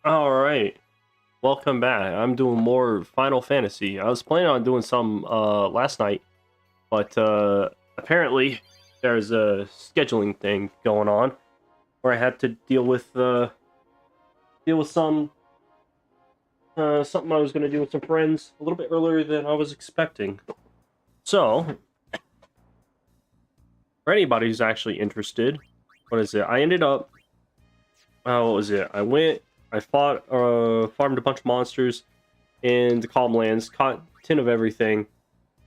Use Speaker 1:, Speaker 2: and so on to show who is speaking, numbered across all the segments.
Speaker 1: All right, welcome back. I'm doing more Final Fantasy. I was planning on doing some last night, but apparently there's a scheduling thing going on where I had to deal with something I was going to do with some friends a little bit earlier than I was expecting. So, for anybody who's actually interested, what is it? I ended up what was it? I farmed a bunch of monsters in the Calm Lands, caught 10 of everything.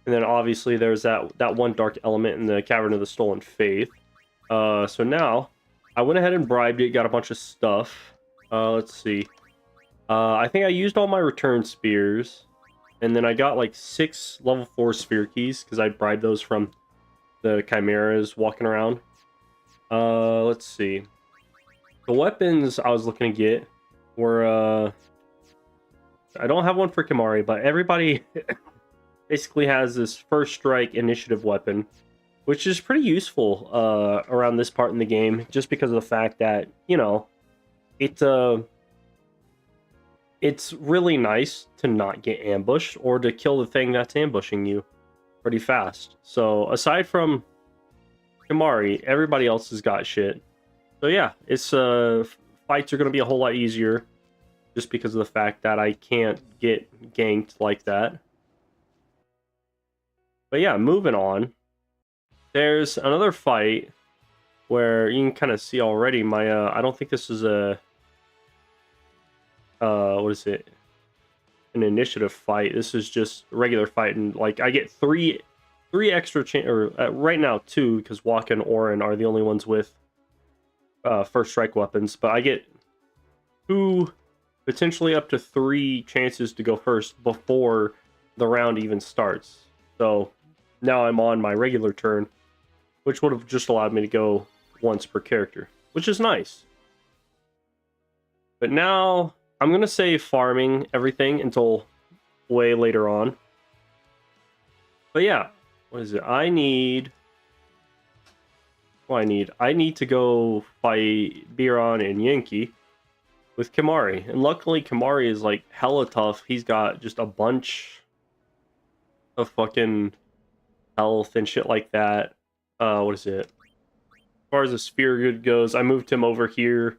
Speaker 1: And then obviously there's that one dark element in the Cavern of the Stolen Faith. So now I went ahead and bribed it, got a bunch of stuff. Let's see. I think I used all my return spears, and then I got like 6 level 4 sphere keys because I bribed those from the chimeras walking around. Let's see. The weapons I was looking to get were I don't have one for Kimari, but everybody basically has this first strike initiative weapon, which is pretty useful around this part in the game, just because of the fact that it it's really nice to not get ambushed or to kill the thing that's ambushing you pretty fast. So aside from Kimari, everybody else has got shit. So yeah, it's fights are going to be a whole lot easier just because of the fact that I can't get ganked like that. But yeah, moving on. There's another fight where you can kind of see already my I don't think this is a what is it? An initiative fight. This is just a regular fight, and like I get three extra or right now two, because Waka and Orin are the only ones with first strike weapons, but I get two, potentially up to three chances to go first before the round even starts. So now I'm on my regular turn, which would have just allowed me to go once per character, which is nice. But now I'm going to say farming everything until way later on. But yeah, what is it? I need to go fight Biron and Yankee with Kimari. And luckily Kimari is like hella tough. He's got just a bunch of fucking health and shit like that. What is it? As far as the sphere good goes, I moved him over here,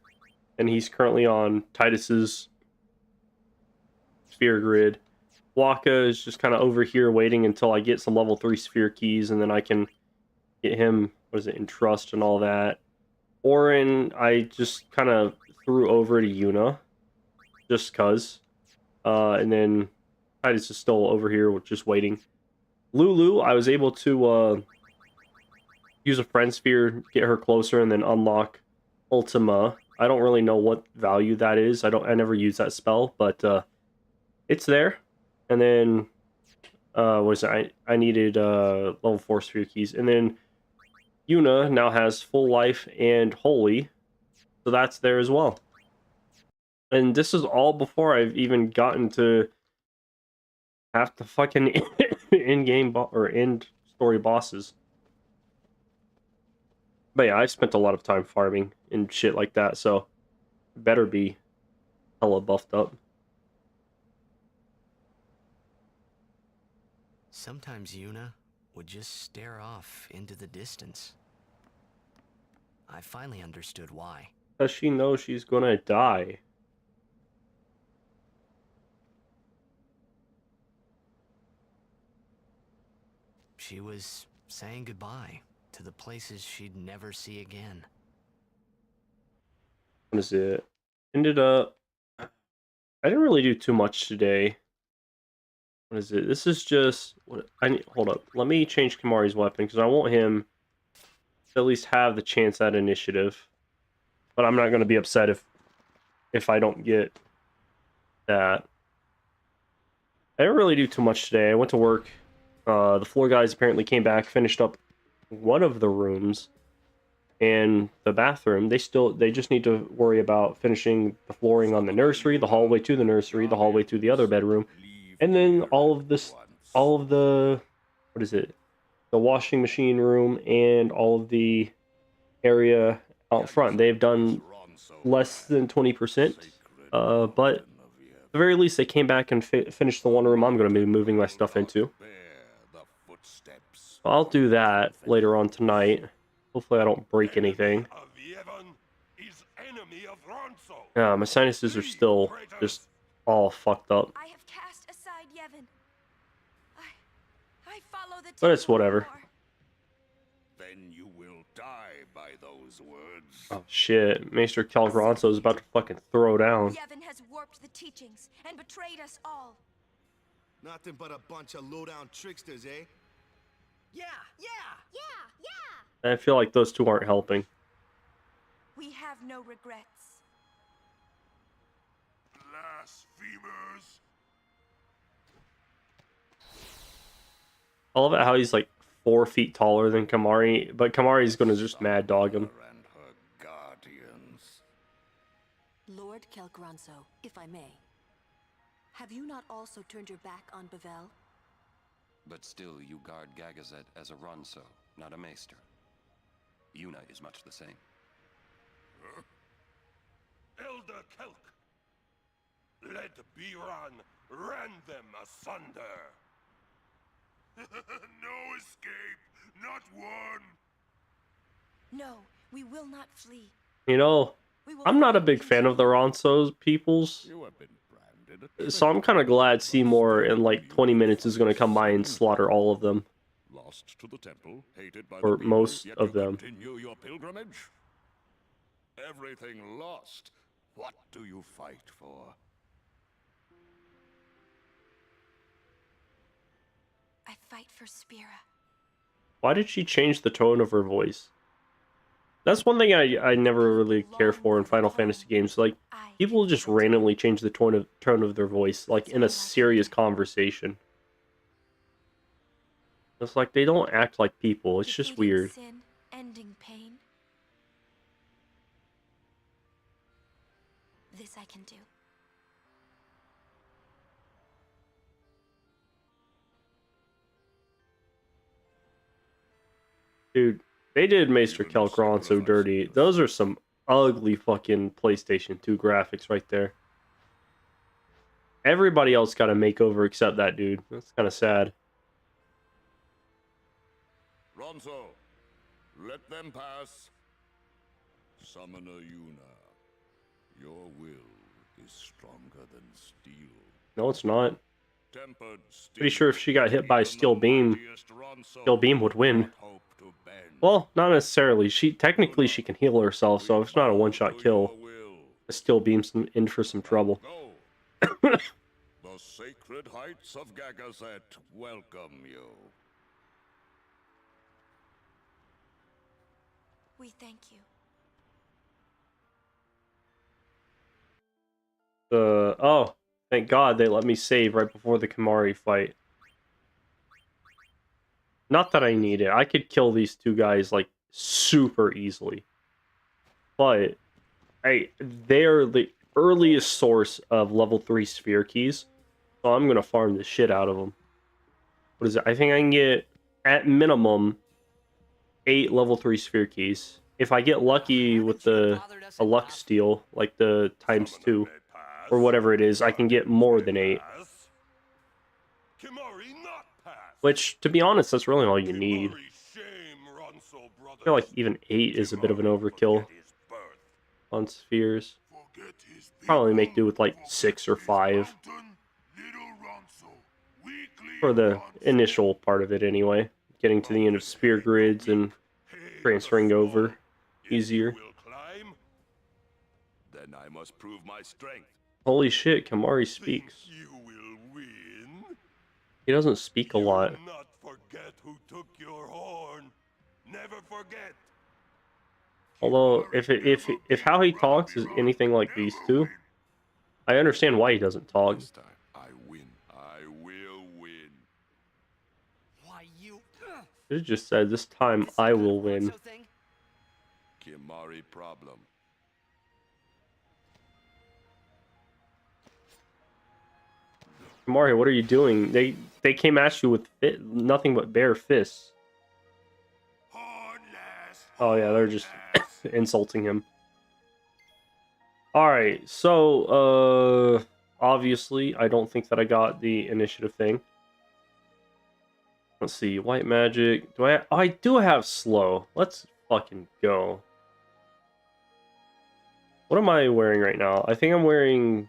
Speaker 1: and he's currently on Titus's sphere grid. Waka is just kind of over here waiting until I get some level 3 sphere keys, and then I can get him, what is it, in trust and all that. Orin, I just kind of threw over to Yuna, just cuz. And then Titus is still over here, just waiting. Lulu, I was able to use a friend sphere, get her closer, and then unlock Ultima. I don't really know what value that is. I never use that spell, but it's there. And then what is it? I needed level 4 sphere keys. And then Yuna now has full life and holy. So that's there as well. And this is all before I've even gotten to half the fucking in-game or in-story bosses. But yeah, I spent a lot of time farming and shit like that, so better be hella buffed up.
Speaker 2: Sometimes Yuna would just stare off into the distance. I finally understood why.
Speaker 1: Does she know she's gonna die?
Speaker 2: She was saying goodbye to the places she'd never see again.
Speaker 1: What is it? Ended up... I didn't really do too much today. What is it? This is just... I need... Hold up. Let me change Kimari's weapon, because I want him to at least have the chance at initiative. But I'm not going to be upset if I don't get that. I didn't really do too much today. I went to work. The floor guys apparently came back, finished up one of the rooms and the bathroom. They just need to worry about finishing the flooring on the nursery, the hallway to the nursery, the hallway to the other bedroom, and then all of the, what is it? The washing machine room and all of the area out front. They've done less than 20% But at the very least, they came back and finished the one room I'm going to be moving my stuff into. I'll do that later on tonight. Hopefully I don't break anything. Yeah, my sinuses are still just all fucked up.
Speaker 3: I have cast aside Yevon. I follow the
Speaker 1: But it's
Speaker 3: temple no
Speaker 1: whatever.
Speaker 3: more.
Speaker 4: Then you will die by those words.
Speaker 1: Oh shit, Maester Calgronso is about to fucking throw down.
Speaker 3: Yevon has warped the teachings and betrayed us all.
Speaker 5: Nothing but a bunch of low-down tricksters, eh?
Speaker 2: Yeah, yeah!
Speaker 1: I feel like those two aren't helping.
Speaker 3: We have no regrets.
Speaker 4: Blasphemers!
Speaker 1: I love it how he's like 4 feet taller than Kamari, but Kamari's gonna just mad dog him.
Speaker 4: And her guardians.
Speaker 6: Lord Kelgronso, if I may. Have you not also turned your back on Bavel?
Speaker 7: But still, you guard Gagazet as a Ronso, not a Maester. Yuna is much the same.
Speaker 4: Elder Kelk! Let Biran rend them asunder! No escape! Not one!
Speaker 3: No, we will not flee.
Speaker 1: You know,
Speaker 3: We will
Speaker 1: I'm not a
Speaker 3: fight
Speaker 1: big fan of the Ronsos peoples,
Speaker 4: You have been branded.
Speaker 1: so I'm kind of glad Seymour in like 20 minutes is gonna come by and slaughter all of them.
Speaker 4: Lost to the temple, hated by
Speaker 1: Or
Speaker 4: the people,
Speaker 1: most
Speaker 4: yet
Speaker 1: of
Speaker 4: you
Speaker 1: them.
Speaker 4: Continue your pilgrimage? Everything lost. What do you fight for?
Speaker 3: I fight for Spira.
Speaker 1: Why did she change the tone of her voice? That's one thing I never really care for in Final Fantasy games. Like, people will just randomly change the tone of their voice, like in a serious conversation. It's like they don't act like people. It's just
Speaker 3: Defeating
Speaker 1: weird.
Speaker 3: Sin, ending pain. This I can do.
Speaker 1: Dude, they did Maester Calcron so dirty. Those are some ugly fucking PlayStation 2 graphics right there. Everybody else got a makeover except that dude. That's kind of sad.
Speaker 4: Ronso, let them pass. Summoner Yuna, your will is stronger than steel.
Speaker 1: No, it's not.
Speaker 4: Tempered
Speaker 1: Pretty
Speaker 4: steel,
Speaker 1: sure if she got hit by a
Speaker 4: even
Speaker 1: steel
Speaker 4: the
Speaker 1: beam,
Speaker 4: mightiest Ronso
Speaker 1: Steel Beam would win.
Speaker 4: not hope to bend.
Speaker 1: Well, not necessarily. Technically she can heal herself, so it's not a one-shot kill. A Steel Beam's in for some trouble.
Speaker 4: Go. The sacred heights of Gagazet welcome you.
Speaker 3: We thank you.
Speaker 1: Oh, thank God they let me save right before the Kamari fight. Not that I need it. I could kill these two guys like super easily. But they're the earliest source of level 3 sphere keys. So I'm going to farm the shit out of them. What is it? I think I can get at minimum 8 level 3 sphere keys. If I get lucky with a luck steal, like the times 2 or whatever it is, I can get more than 8. Which, to be honest, that's really all you need. I feel like even 8 is a bit of an overkill on spheres. Probably make do with like 6 or 5 for the initial part of it anyway. Getting to the end of sphere grids and transferring over easier.
Speaker 4: Then I must prove my strength.
Speaker 1: Holy shit, Kamari speaks.
Speaker 4: You will win.
Speaker 1: He doesn't speak a lot.
Speaker 4: You will not forget who took your horn. Never forget.
Speaker 1: Although, if how he talks is anything like these two, I understand why he doesn't talk.
Speaker 4: This time I win. I will win.
Speaker 2: Why you?
Speaker 1: It just said, this time I will win.
Speaker 4: Kimari problem.
Speaker 1: Kamari, what are you doing? They came at you with nothing but bare fists.
Speaker 4: Hornless.
Speaker 1: Oh yeah, they're just insulting him. Alright, so, obviously, I don't think that I got the initiative thing. Let's see, white magic. Do I? Oh, I do have slow. Let's fucking go. What am I wearing right now? I think I'm wearing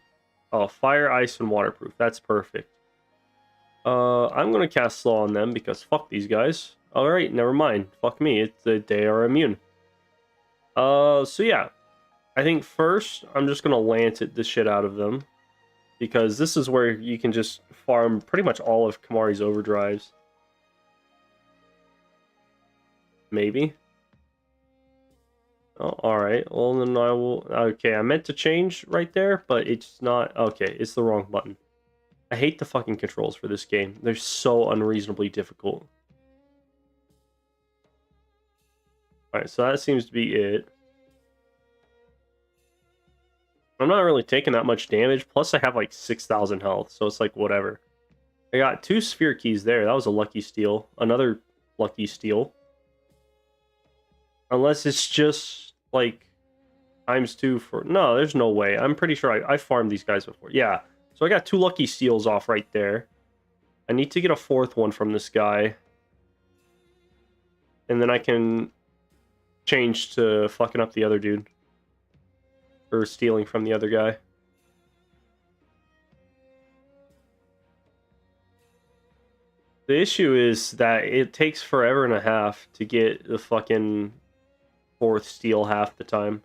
Speaker 1: fire, ice, and waterproof. That's perfect. I'm gonna cast slow on them because fuck these guys. Alright, never mind. Fuck me. They are immune. So yeah. I think first I'm just gonna Lancet the shit out of them. Because this is where you can just farm pretty much all of Kamari's overdrives. Maybe. Oh, alright. Well, then I will... Okay, I meant to change right there, but it's not... Okay, it's the wrong button. I hate the fucking controls for this game. They're so unreasonably difficult. Alright, so that seems to be it. I'm not really taking that much damage, plus I have like 6,000 health, so it's like whatever. I got 2 sphere keys there. That was a lucky steal. Another lucky steal. Unless it's just like ×2 for... No, there's no way. I'm pretty sure I farmed these guys before. Yeah, so I got 2 lucky steals off right there. I need to get a 4th one from this guy. And then I can change to fucking up the other dude. Or stealing from the other guy. The issue is that it takes forever and a half to get the fucking 4th steal half the time.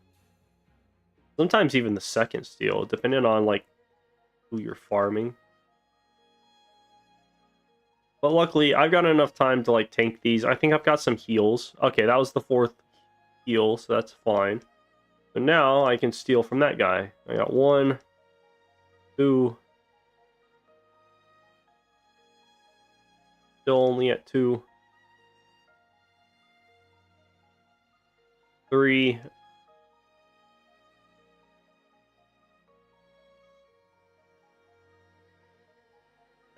Speaker 1: Sometimes even the 2nd steal, depending on like who you're farming. But luckily, I've got enough time to like tank these. I think I've got some heals. Okay, that was the 4th heal, so that's fine. So now I can steal from that guy. I got 1, 2. Still only at 2. 3. Can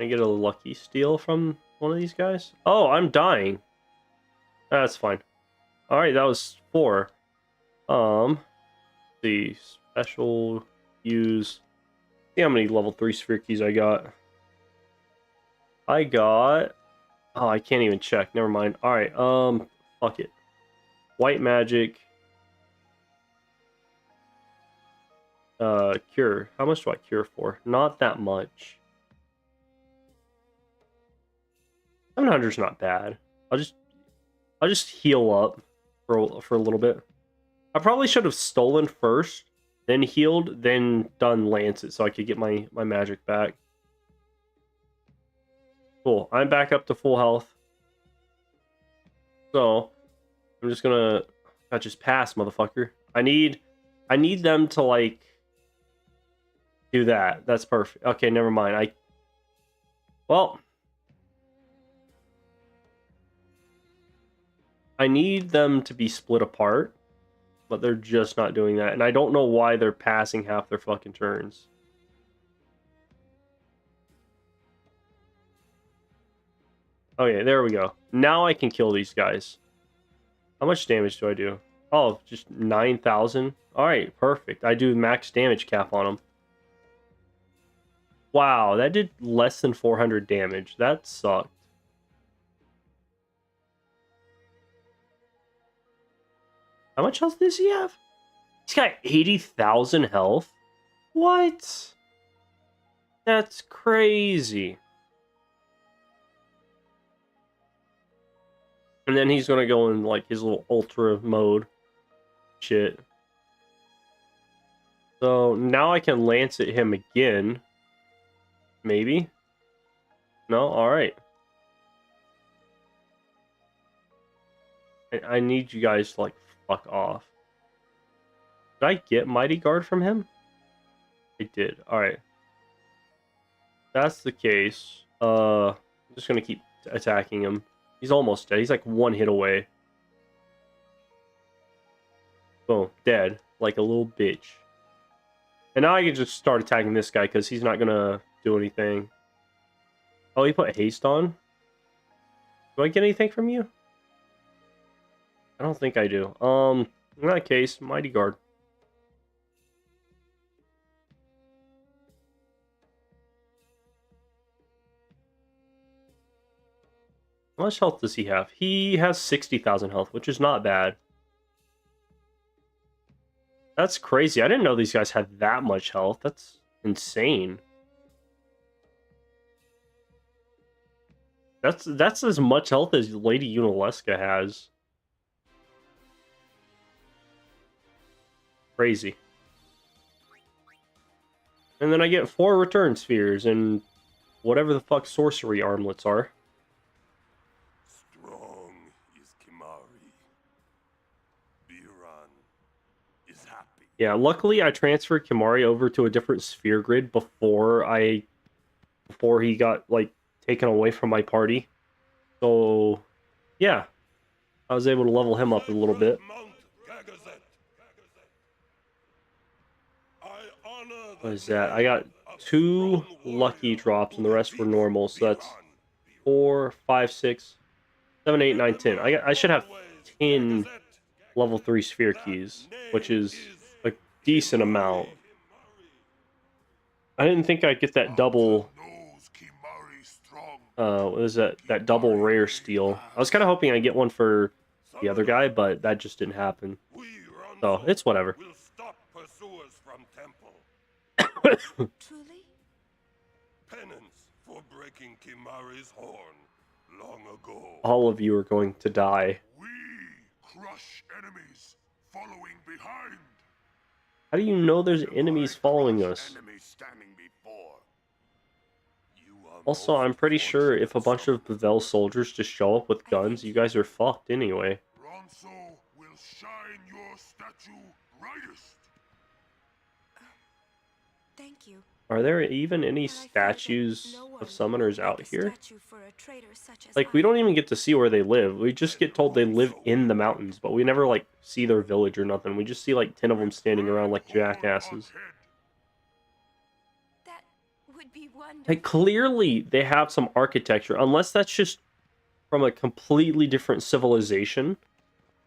Speaker 1: I get a lucky steal from one of these guys? Oh, I'm dying. That's fine. Alright, that was 4. The special use. See how many level 3 sphere keys I got. I got... Oh, I can't even check. Never mind. Alright, fuck it. White magic. Cure. How much do I cure for? Not that much. 700's not bad. I'll just heal up for a little bit. I probably should have stolen first, then healed, then done Lancet so I could get my magic back. Cool. I'm back up to full health. So, I'm just gonna... Not just pass, motherfucker. I need them to, like... do that. That's perfect. Okay, never mind. Well... I need them to be split apart. But they're just not doing that. And I don't know why they're passing half their fucking turns. Okay, there we go. Now I can kill these guys. How much damage do I do? Oh, just 9,000? Alright, perfect. I do max damage cap on them. Wow, that did less than 400 damage. That sucked. How much health does he have? He's got 80,000 health? What? That's crazy. And then he's gonna go in like his little ultra mode shit. So now I can Lancet him again. Maybe? No? Alright. I need you guys to like fuck off. Did I get Mighty Guard from him? I did. Alright. That's the case. I'm just gonna keep attacking him. He's almost dead. He's like 1 hit away. Boom. Dead. Like a little bitch. And now I can just start attacking this guy because he's not gonna do anything. Oh, he put haste on? Do I get anything from you? I don't think I do. In that case, Mighty Guard. How much health does he have? He has 60,000 health, which is not bad. That's crazy. I didn't know these guys had that much health. That's insane. That's as much health as Lady Unalesca has. Crazy. And then I get 4 return spheres and whatever the fuck sorcery armlets are.
Speaker 5: Strong is Kimari. Biran is happy.
Speaker 1: Yeah, luckily I transferred Kimari over to a different sphere grid before he got like taken away from my party. So yeah, I was able to level him up a little bit.
Speaker 4: Mount Gagazet. I honor the
Speaker 1: What is that? I got 2 lucky drops and the rest were normal, so that's 4, 5, 6, 7, 8, 9, 10. I should have 10 level 3 sphere keys, which is a decent amount. I didn't think I'd get that double what is that double rare steel. I was kind of hoping I'd get one for the other guy, but that just didn't happen. So it's whatever.
Speaker 4: Will stop pursuers from temple.
Speaker 3: Truly?
Speaker 4: Penance for breaking Kimari's horn long ago.
Speaker 1: All of you are going to die.
Speaker 4: We crush enemies following behind.
Speaker 1: How do you know there's enemies following us?
Speaker 4: Enemies standing before. You are
Speaker 1: Also, I'm pretty sure if a bunch of Bevel soldiers just show up with guns, you guys are fucked anyway.
Speaker 4: Ronso will shine your statue brightest.
Speaker 3: Thank you.
Speaker 1: Are there even any
Speaker 3: But I fear that
Speaker 1: statues
Speaker 3: no one
Speaker 1: of summoners
Speaker 3: will
Speaker 1: out
Speaker 3: make a
Speaker 1: here?
Speaker 3: statue for a traitor such as
Speaker 1: Like, we
Speaker 3: I.
Speaker 1: don't even get to see where they live. We just get told they live in the mountains, but we never, like, see their village or nothing. We just see, like, 10 of them standing around like jackasses.
Speaker 3: That would be wonderful.
Speaker 1: Like, clearly they have some architecture, unless that's just from a completely different civilization,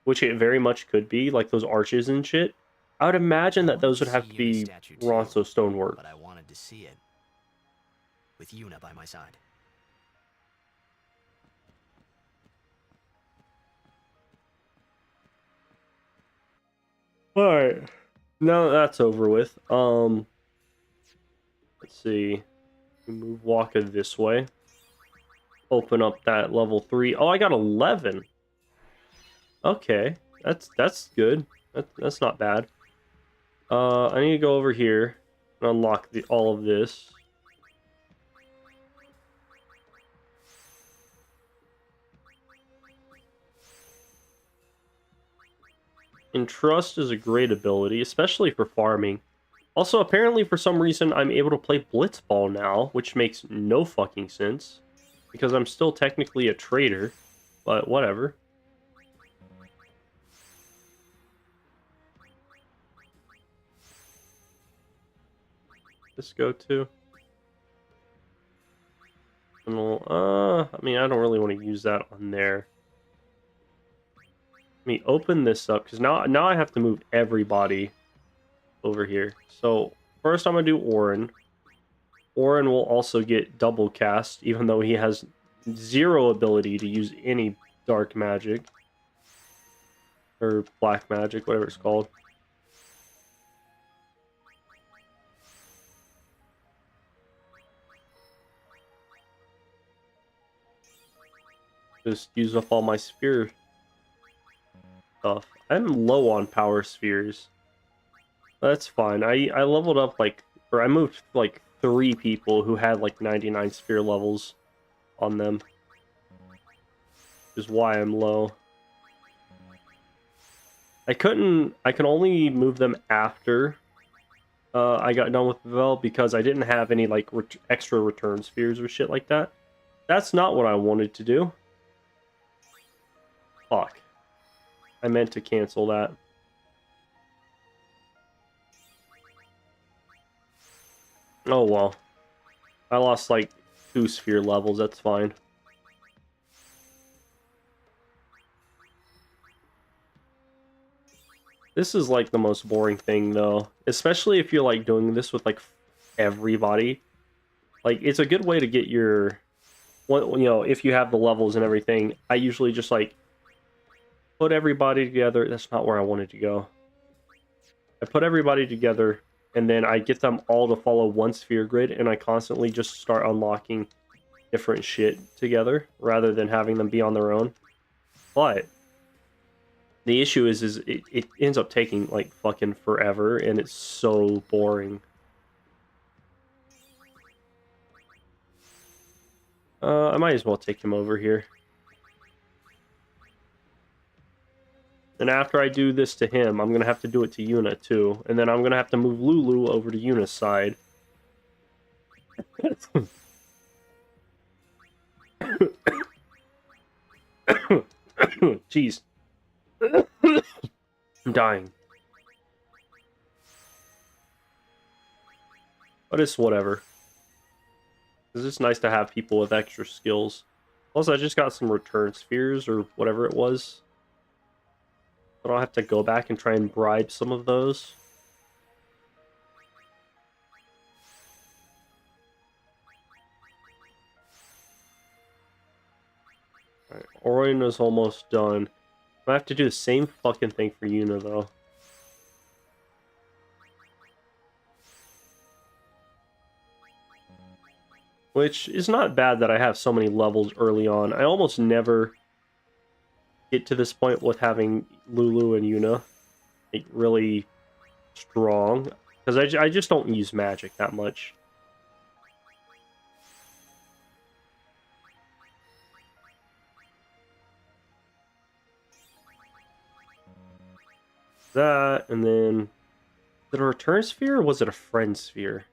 Speaker 1: which it very much could be, like those arches and shit. I would imagine that those would have to be Ronso stonework.
Speaker 2: But I wanted to see it. With Yuna by my side.
Speaker 1: Alright. Now that that's over with, let's see. We move Waka this way. Open up that level 3. Oh, I got 11. Okay. That's good. That's not bad. I need to go over here and unlock all of this. Entrust is a great ability, especially for farming. Also, apparently for some reason, I'm able to play Blitzball now, which makes no fucking sense. Because I'm still technically a trader, but whatever. This go to? I mean, I don't really want to use that on there. Let me open this up, because now I have to move everybody over here. So, first I'm going to do Orin. Orin will also get double cast, even though he has 0 ability to use any dark magic. Or black magic, whatever it's called. Just use up all my sphere stuff. I'm low on power spheres. That's fine. I leveled up like, or I moved like 3 people who had like 99 sphere levels on them. Which is why I'm low. I can only move them after I got done with Bevel because I didn't have any like extra return spheres or shit like that. That's not what I wanted to do. Fuck. I meant to cancel that. Oh well. I lost like 2 sphere levels, that's fine. This is like the most boring thing though. Especially if you're like doing this with like everybody. Like it's a good way to get your if you have the levels and everything, I usually just like put everybody together. That's not where I wanted to go. I put everybody together, and then I get them all to follow one sphere grid, and I constantly just start unlocking different shit together rather than having them be on their own. But the issue is it ends up taking like fucking forever, and it's so boring. I might as well take him over here. And after I do this to him, I'm going to have to do it to Yuna too. And then I'm going to have to move Lulu over to Yuna's side. Jeez. I'm dying. But it's whatever. It's just nice to have people with extra skills. Plus, I just got some return spheres or whatever it was. But I'll have to go back and try and bribe some of those. Alright, Orion is almost done. I have to do the same fucking thing for Yuna, though. Which is not bad that I have so many levels early on. I almost never get to this point with having Lulu and Yuna like really strong. Because I just don't use magic that much. That, and then... Was it a return sphere or was it a friend sphere?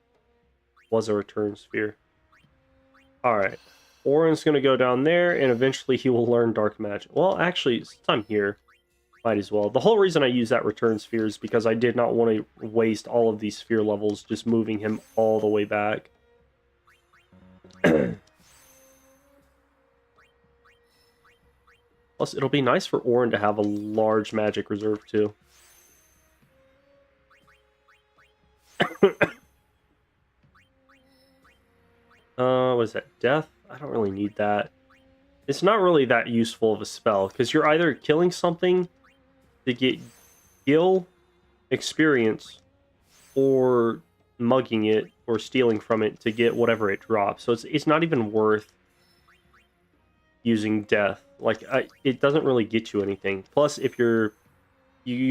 Speaker 1: Was a return sphere. Alright. Orin's going to go down there, and eventually he will learn Dark Magic. Well, actually, since I'm here, might as well. The whole reason I use that return sphere is because I did not want to waste all of these sphere levels just moving him all the way back. Plus, it'll be nice for Orin to have a large magic reserve, too. What is that? Death? I don't really need that. It's not really that useful of a spell, because you're either killing something to get gil experience, or mugging it, or stealing from it to get whatever it drops. So it's not even worth using death. Like, it doesn't really get you anything. Plus, if you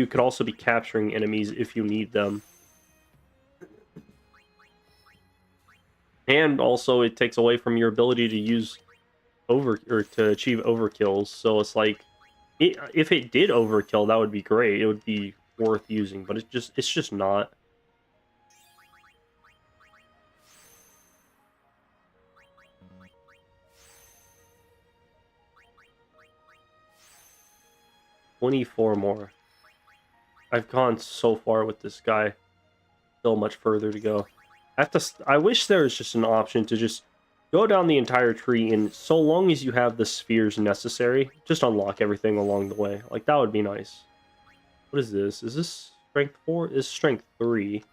Speaker 1: could also be capturing enemies if you need them. And also, it takes away from your ability to use to achieve overkills. So it's like, if it did overkill, that would be great. It would be worth using, but it's just not. $24 more. I've gone so far with this guy. Still much further to go. I wish there was just an option to just go down the entire tree, and so long as you have the spheres necessary, just unlock everything along the way. Like, that would be nice. What is this? Is this strength 4? This is strength 3.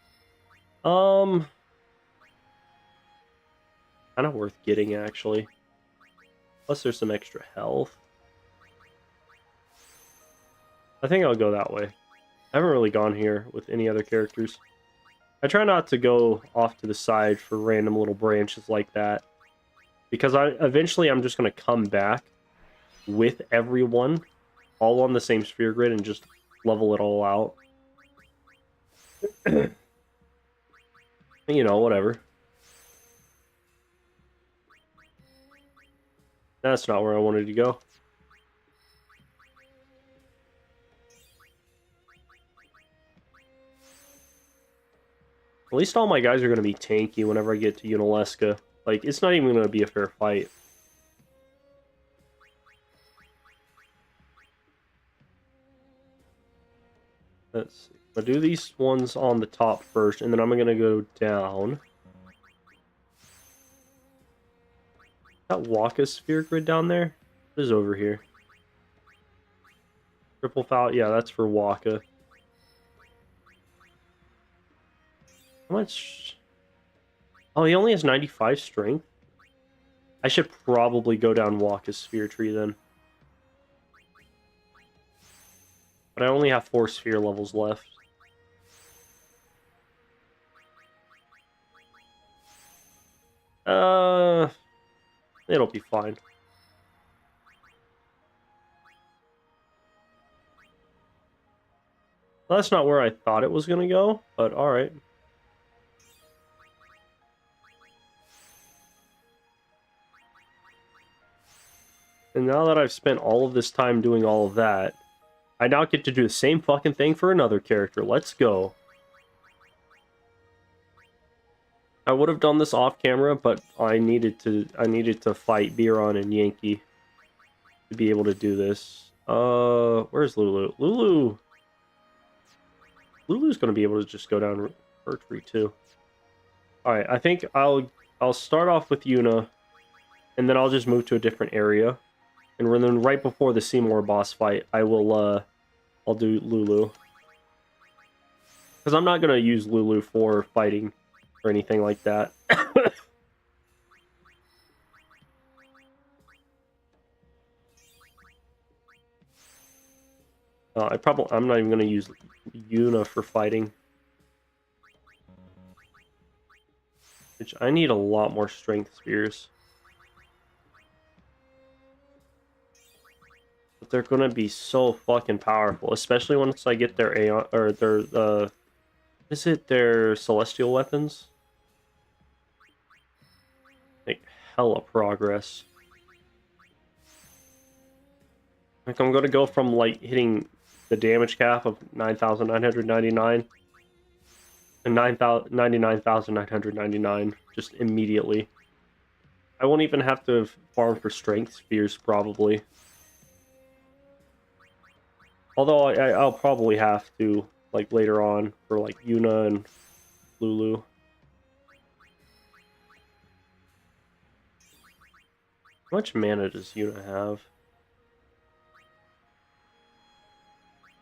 Speaker 1: Kind of worth getting, actually. Plus, there's some extra health. I think I'll go that way. I haven't really gone here with any other characters. I try not to go off to the side for random little branches like that. Because eventually I'm just going to come back with everyone all on the same sphere grid and just level it all out. You know, whatever. That's not where I wanted to go. At least all my guys are going to be tanky whenever I get to Yunalesca. Like, it's not even going to be a fair fight. Let's see. I'll do these ones on the top first, and then I'm going to go down. That Waka sphere grid down there? What is over here? Triple foul? Yeah, that's for Waka. How much? Oh, he only has 95 strength? I should probably go down Waka's sphere tree then. But I only have 4 sphere levels left. It'll be fine. Well, that's not where I thought it was going to go, but alright. And now that I've spent all of this time doing all of that, I now get to do the same fucking thing for another character. Let's go. I would have done this off camera, but I needed to fight Biron and Yankee to be able to do this. Where's Lulu? Lulu's gonna be able to just go down her tree too. Alright, I think I'll start off with Yuna, and then I'll just move to a different area. And then right before the Seymour boss fight, I'll do Lulu. Because I'm not gonna use Lulu for fighting or anything like that. I'm not even gonna use Yuna for fighting. Which I need a lot more strength spheres. But they're gonna be so fucking powerful, especially once I get their Aeon or their is it their celestial weapons? Like hella progress. Like I'm gonna go from like hitting the damage cap of 9,999 and 99,999 just immediately. I won't even have to farm for strength spheres probably. Although I'll probably have to like later on for like Yuna and Lulu. How much mana does Yuna have?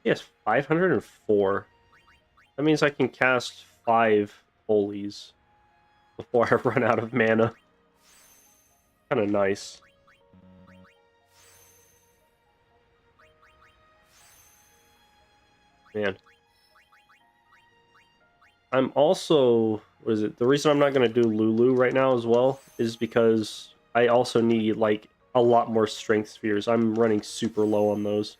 Speaker 1: He has 504. That means I can cast 5 holies before I run out of mana. Kind of nice. Man. I'm also... What is it? The reason I'm not going to do Lulu right now as well is because I also need, like, a lot more strength spheres. I'm running super low on those.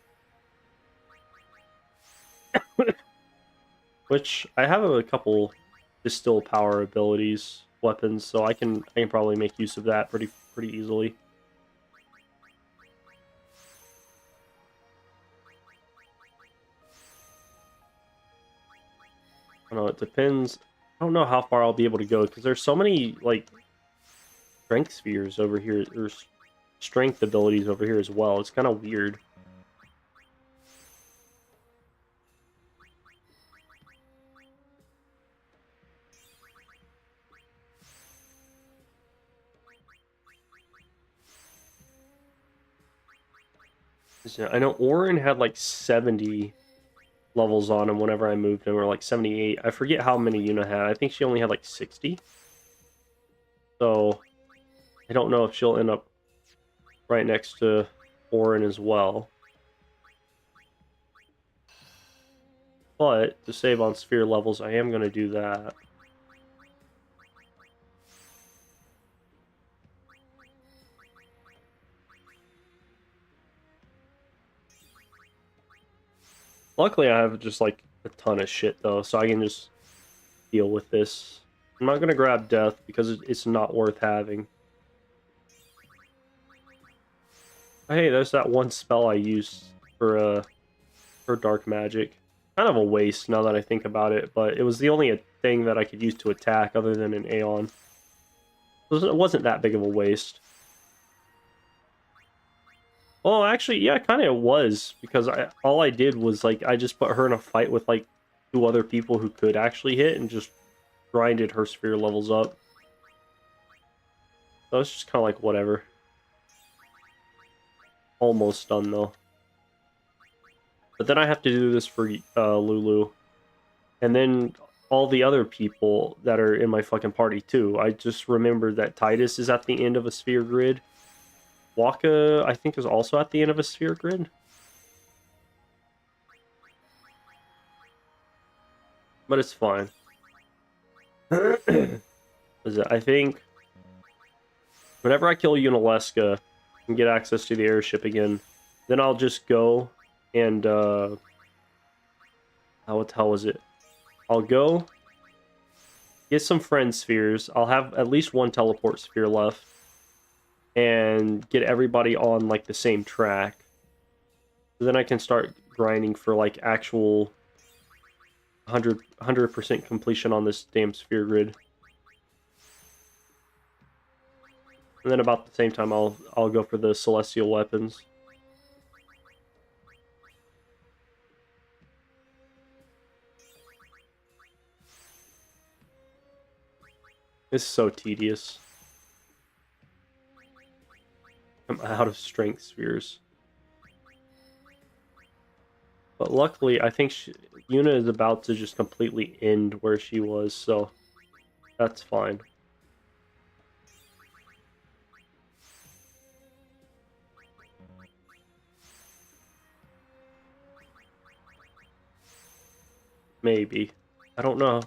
Speaker 1: Which, I have a couple distill power abilities, weapons, so I can probably make use of that pretty easily. I don't know, it depends. I don't know how far I'll be able to go, because there's so many, like, strength spheres over here, or strength abilities over here as well. It's kind of weird. I know Orin had like 70 levels on him whenever I moved him, or like 78. I forget how many Yuna had. I think she only had like 60. So I don't know if she'll end up right next to Orin as well. But to save on sphere levels, I am going to do that. Luckily, I have just like a ton of shit though, so I can just deal with this. I'm not going to grab death because it's not worth having. Hey, there's that one spell I used for dark magic. Kind of a waste now that I think about it, but it was the only thing that I could use to attack other than an Aeon. It wasn't that big of a waste. Well, actually, yeah, kind of it was, because all I did was, like, I just put her in a fight with, like, 2 other people who could actually hit and just grinded her sphere levels up. So it's just kind of like, whatever. Almost done, though. But then I have to do this for Lulu. And then all the other people that are in my fucking party too. I just remembered that Titus is at the end of a sphere grid. Waka, I think, is also at the end of a sphere grid. But it's fine. Is it? I think whenever I kill Unalesca and get access to the airship again, then I'll just go and what the hell was it? I'll go get some friend spheres. I'll have at least one teleport sphere left and get everybody on like the same track. So then I can start grinding for like actual 100% completion on this damn sphere grid. And then about the same time I'll go for the celestial weapons. It's so tedious. I'm out of strength spheres. But luckily, I think Yuna is about to just completely end where she was, so that's fine. Maybe. I don't know.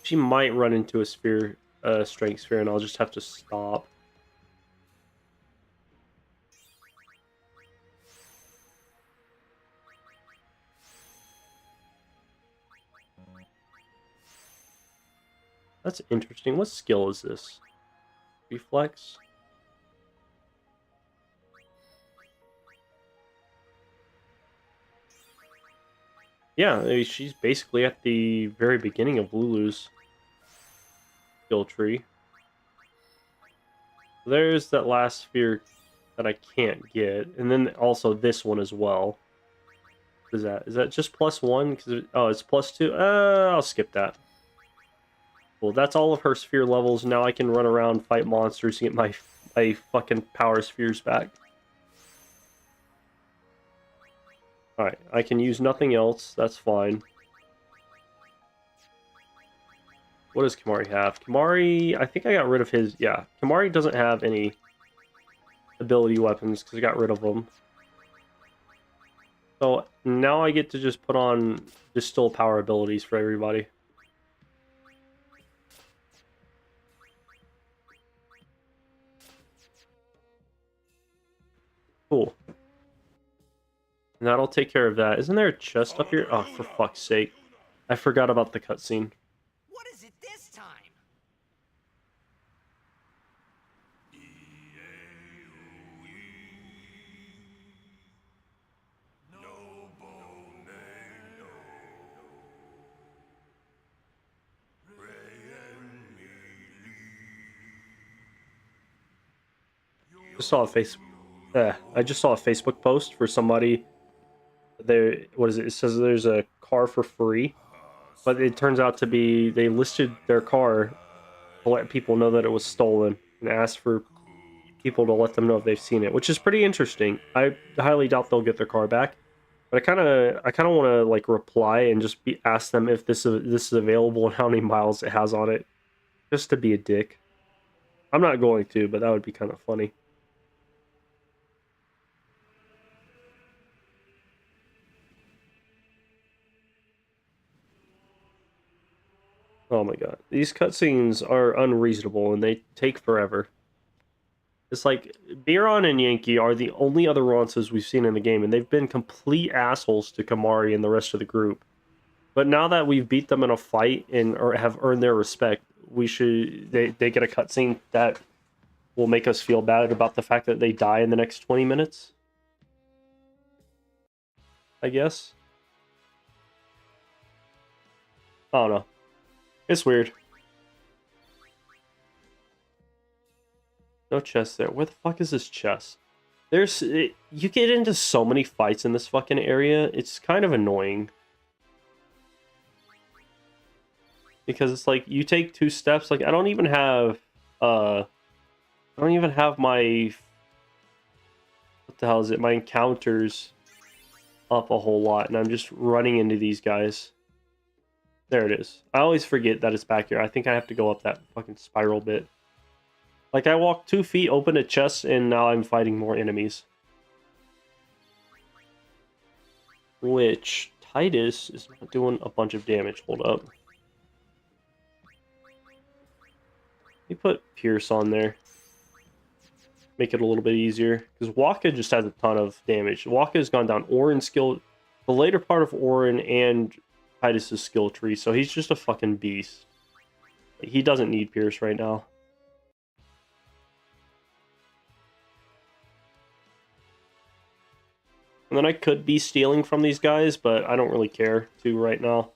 Speaker 1: She might run into a sphere, strength sphere, and I'll just have to stop. That's interesting. What skill is this? Reflex? Yeah, I mean, she's basically at the very beginning of Lulu's skill tree. There's that last sphere that I can't get, and then also this one as well. What is that? Is that just +1? Oh, it's +2? I'll skip that. Well, that's all of her sphere levels. Now I can run around, fight monsters, and get my fucking power spheres back. Alright, I can use nothing else. That's fine. What does Kimahri have? Kimahri, I think I got rid of his... Yeah, Kimahri doesn't have any ability weapons because I got rid of them. So now I get to just put on distill power abilities for everybody. Cool. And that'll take care of that. Isn't there a chest up here? Oh, for fuck's sake. I forgot about the cutscene.
Speaker 2: What is it this time?
Speaker 1: I just saw a Facebook post for somebody. What is it? It says there's a car for free, but it turns out to be they listed their car to let people know that it was stolen and asked for people to let them know if they've seen it, which is pretty interesting. I highly doubt they'll get their car back, but I kind of want to like reply and just ask them if this is available and how many miles it has on it, just to be a dick. I'm not going to, but that would be kind of funny. Oh my god. These cutscenes are unreasonable and they take forever. It's like, Biron and Yankee are the only other Ronsos we've seen in the game, and they've been complete assholes to Kimahri and the rest of the group. But now that we've beat them in a fight and have earned their respect, they get a cutscene that will make us feel bad about the fact that they die in the next 20 minutes. I guess. I don't know. It's weird. No chest there. Where the fuck is this chest? You get into so many fights in this fucking area. It's kind of annoying. Because it's like, you take 2 steps. Like, I don't even have my... What the hell is it? My encounters up a whole lot. And I'm just running into these guys. There it is. I always forget that it's back here. I think I have to go up that fucking spiral bit. Like, I walked 2 feet, opened a chest, and now I'm fighting more enemies. Which, Titus is not doing a bunch of damage. Hold up. Let me put Pierce on there. Make it a little bit easier. Because Waka just has a ton of damage. Waka has gone down Orin's skill... The later part of Orin and Titus's skill tree. So he's just a fucking beast. He doesn't need Pierce right now. And then I could be stealing from these guys, but I don't really care to right now.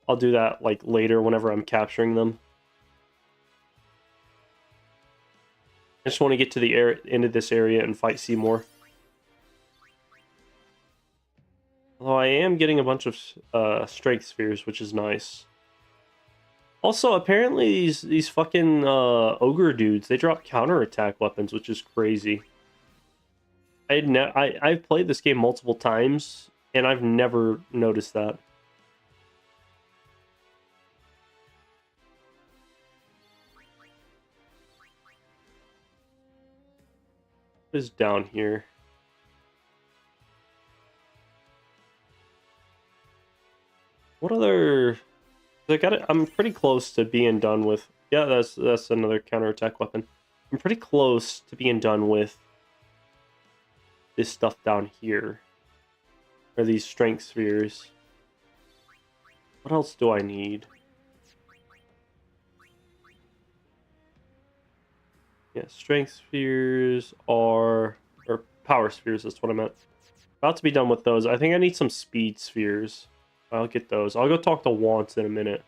Speaker 1: I'll do that like later whenever I'm capturing them. I just want to get to the end of this area and fight Seymour. Although I am getting a bunch of strength spheres, which is nice. Also, apparently these fucking ogre dudes, they drop counterattack weapons, which is crazy. I've played this game multiple times, and I've never noticed that. What is down here? What other... I'm pretty close to being done with... Yeah, that's another counterattack weapon. I'm pretty close to being done with this stuff down here. Or these strength spheres. What else do I need? Yeah, strength spheres are... Or power spheres, that's what I meant. About to be done with those. I think I need some speed spheres. I'll get those. I'll go talk to Wants in a minute.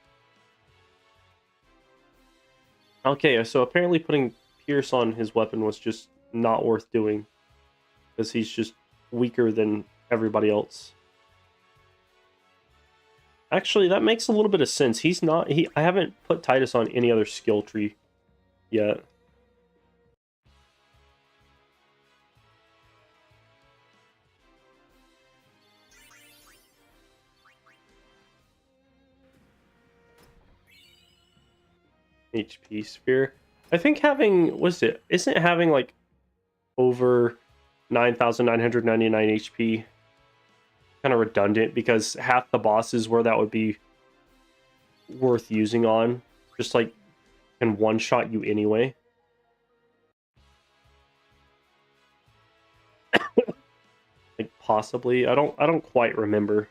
Speaker 1: Okay, so apparently putting Pierce on his weapon was just not worth doing. Because he's just weaker than everybody else. Actually, that makes a little bit of sense. He's not... I haven't put Titus on any other skill tree yet. HP sphere. I think having... What is it? Isn't it having like over 9,999 HP kind of redundant, because half the bosses where that would be worth using on just like can one-shot you anyway. Like possibly. I don't quite remember.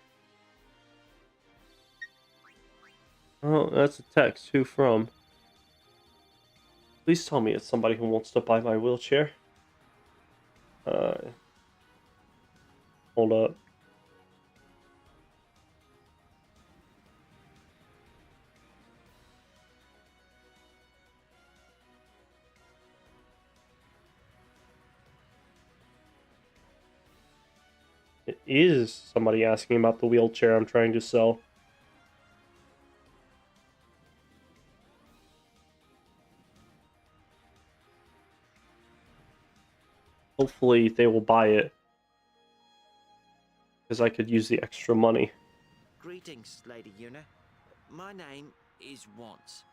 Speaker 1: Oh, that's a text. Who from? Please tell me it's somebody who wants to buy my wheelchair. Hold up. It is somebody asking about the wheelchair I'm trying to sell. Hopefully they will buy it, because I could use the extra money.
Speaker 8: Greetings, Lady Yuna. My name is Wants.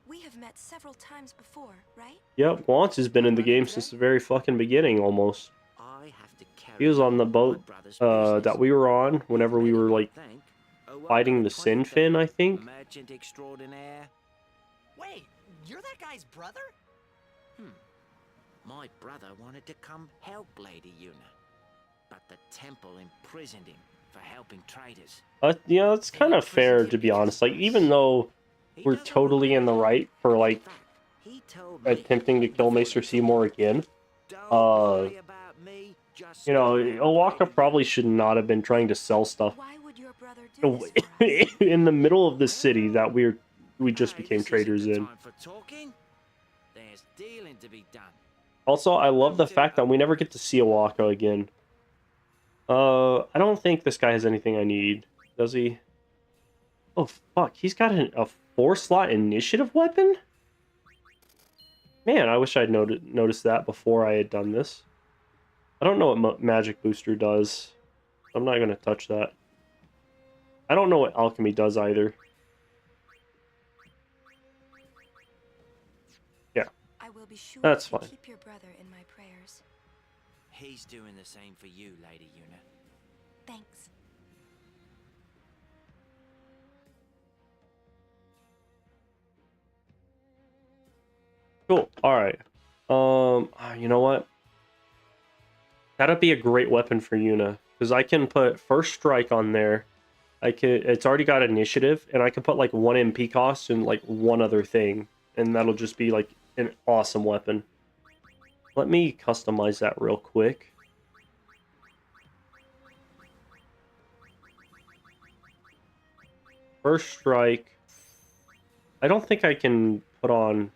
Speaker 3: We have met several times before, right?
Speaker 1: Yep, Wants has been in the game since the very fucking beginning, almost.
Speaker 8: I have to carry
Speaker 1: He was on the boat
Speaker 8: my brother's
Speaker 1: that
Speaker 8: business.
Speaker 1: we were on whenever we were like
Speaker 8: Thank
Speaker 1: fighting the Sin Fin, I think.
Speaker 8: Merchant extraordinaire.
Speaker 2: Wait, you're that guy's brother?
Speaker 8: My brother wanted to come help Lady Yuna, but the temple imprisoned him for helping traders.
Speaker 1: Yeah, that's kind of fair, to be honest. Like, even though
Speaker 8: He
Speaker 1: we're
Speaker 8: doesn't
Speaker 1: totally in the
Speaker 8: regret
Speaker 1: right for like
Speaker 8: it. In fact, he told me
Speaker 1: attempting to kill Maester Seymour again,
Speaker 8: Don't worry about me, just
Speaker 1: you know,
Speaker 8: go
Speaker 1: Owaka
Speaker 8: Lady
Speaker 1: probably
Speaker 8: Yuna.
Speaker 1: should not have been trying to sell stuff
Speaker 3: Why would your brother do this for us?
Speaker 1: in the middle of the city that we just
Speaker 8: Hey,
Speaker 1: became
Speaker 8: this isn't
Speaker 1: traders
Speaker 8: the
Speaker 1: in.
Speaker 8: time for talking. There's dealing to be done.
Speaker 1: Also, I love the fact that we never get to see Owaka again. I don't think this guy has anything I need, does he? Oh fuck, he's got a 4-slot initiative weapon? Man, I wish I'd noticed that before I had done this. I don't know what Magic Booster does. I'm not going to touch that. I don't know what alchemy does either. Yeah,
Speaker 3: I will be sure
Speaker 1: that's
Speaker 3: to
Speaker 1: fine.
Speaker 3: keep your brother in my prayers.
Speaker 8: He's doing the same for you, Lady Yuna.
Speaker 3: Thanks.
Speaker 1: Cool. All right. You know what? That'd be a great weapon for Yuna because I can put first strike on there. I could. It's already got initiative, and I can put like 1 MP cost and like one other thing, and that'll just be like an awesome weapon. Let me customize that real quick. First strike. I don't think I can put on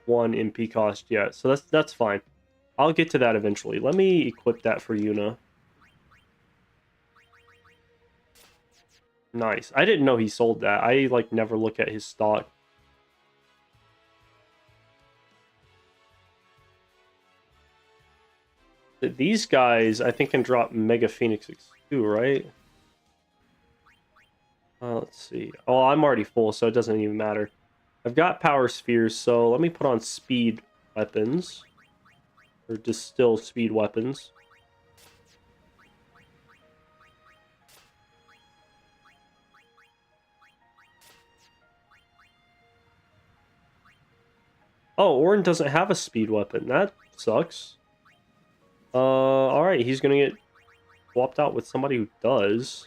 Speaker 1: 1 MP cost yet, so that's fine. I'll get to that eventually. Let me equip that for Yuna. Nice. I didn't know he sold that. I like never look at his stock. These guys, I think, can drop Mega Phoenix too, right? Let's see. Oh, I'm already full, so it doesn't even matter. I've got power spheres, so let me put on speed weapons. Or distill speed weapons. Oh, Orin doesn't have a speed weapon. That sucks. Alright, he's gonna get swapped out with somebody who does.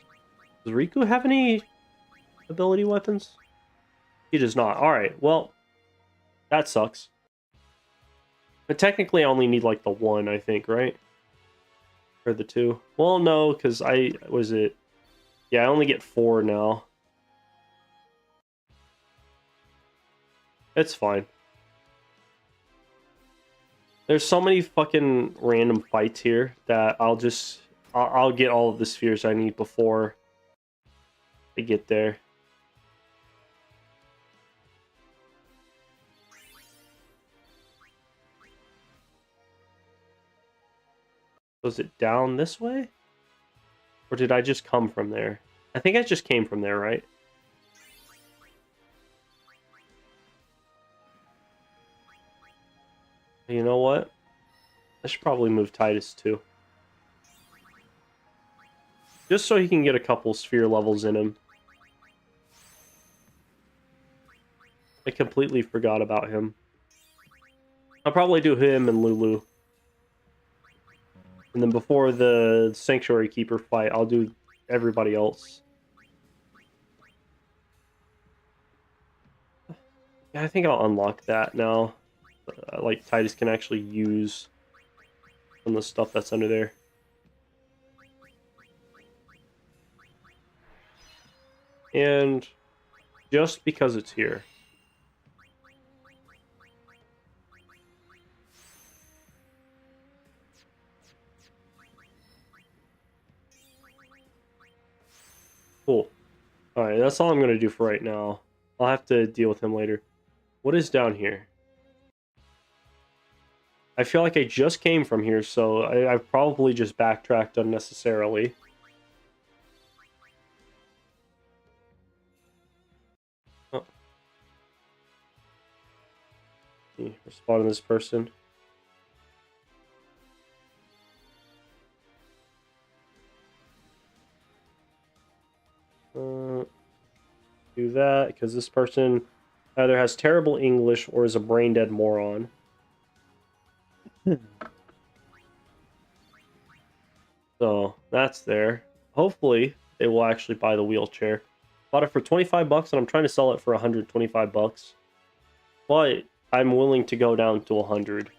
Speaker 1: Does Riku have any ability weapons? He does not. Alright, well, that sucks. But technically I only need like the 1, I think, right? Or the 2. Well, no, because yeah, I only get 4 now. It's fine. There's so many fucking random fights here that I'll get all of the spheres I need before I get there. Was it down this way? Or did I just come from there? I think I just came from there, right? You know what? I should probably move Titus too. Just so he can get a couple sphere levels in him. I completely forgot about him. I'll probably do him and Lulu. And then before the Sanctuary Keeper fight, I'll do everybody else. Yeah, I think I'll unlock that now. Like, Titus can actually use some of the stuff that's under there. And just because it's here. Cool. Alright, that's all I'm going to do for right now. I'll have to deal with him later. What is down here? I feel like I just came from here, so I've probably just backtracked unnecessarily. Oh. Respond to this person. Do that, because this person either has terrible English or is a brain-dead moron. So, that's there. Hopefully, they will actually buy the wheelchair. Bought it for 25 bucks, and I'm trying to sell it for 125 bucks. But I'm willing to go down to 100.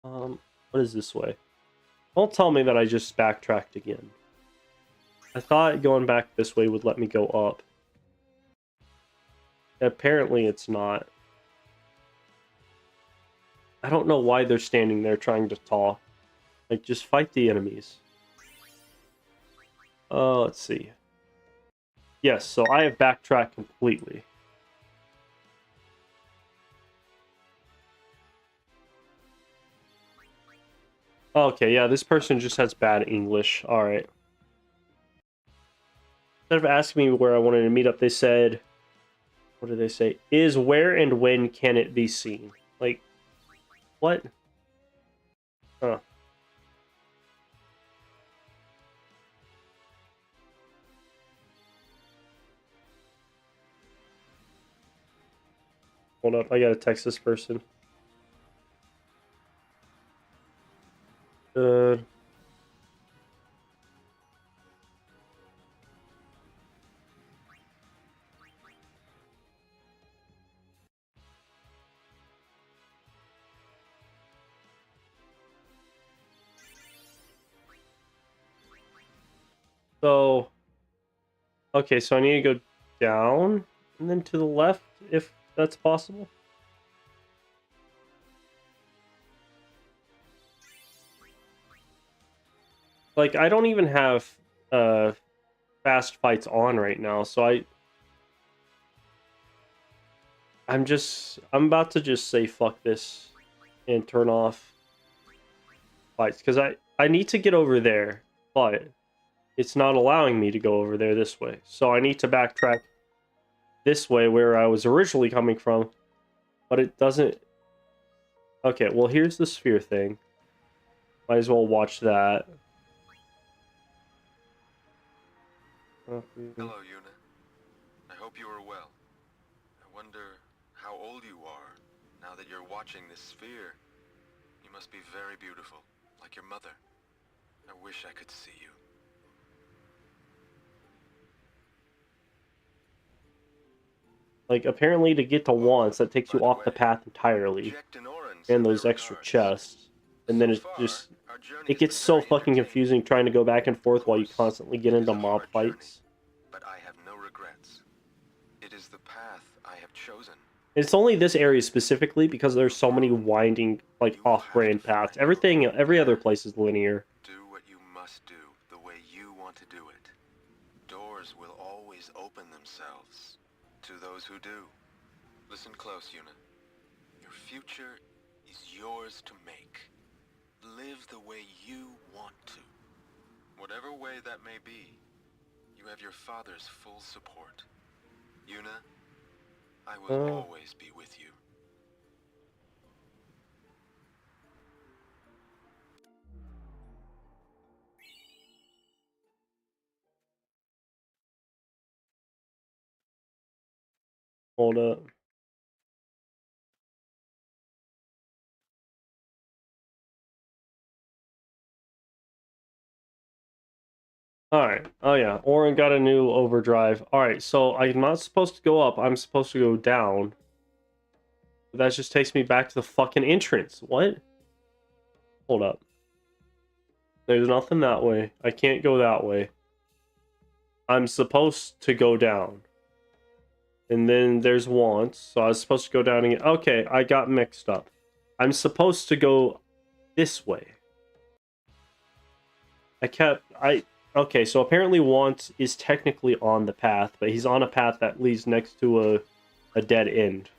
Speaker 1: What is this way? Don't tell me that I just backtracked again. I thought going back this way would let me go up. Apparently it's not. I don't know why they're standing there trying to talk. Like, just fight the enemies. Let's see. Yes, so I have backtracked completely. Okay, yeah, this person just has bad English. All right. Instead of asking me where I wanted to meet up, they said, what did they say? Is where and when can it be seen? Like, what? Huh. Hold up, I gotta text this person. Good. So, okay, so I need to go down and then to the left if that's possible. Like, I don't even have fast fights on right now, so I'm about to just say fuck this and turn off fights because I need to get over there, but it's not allowing me to go over there this way. So I need to backtrack this way where I was originally coming from, but it doesn't. Okay, well, here's the sphere thing. Might as well watch that.
Speaker 9: Hello, Yuna. I hope you are well. I wonder how old you are now that you're watching this sphere. You must be very beautiful, like your mother. I wish I could see you.
Speaker 1: Like, apparently to get to once, that takes you off the path entirely. And those extra chests. And then it gets so fucking confusing trying to go back and forth while you constantly get into mob fights.
Speaker 9: But I have no regrets. It is the path I have chosen.
Speaker 1: It's only this area specifically because there's so many winding, like, off-brand paths. Every other place is linear.
Speaker 9: Do what you must do the way you want to do it. Doors will always open themselves to those who do. Listen close, Yuna. Your future is yours to make. Live the way you want to. Whatever way that may be, you have your father's full support. Yuna, I will always be with you.
Speaker 1: Hold up. Alright. Oh yeah. Orin got a new overdrive. Alright, so I'm not supposed to go up. I'm supposed to go down. But that just takes me back to the fucking entrance. What? Hold up. There's nothing that way. I can't go that way. I'm supposed to go down. And then there's once. So I was supposed to go down again. Okay, I got mixed up. I'm supposed to go this way. Okay, so apparently Want is technically on the path, but he's on a path that leads next to a dead end.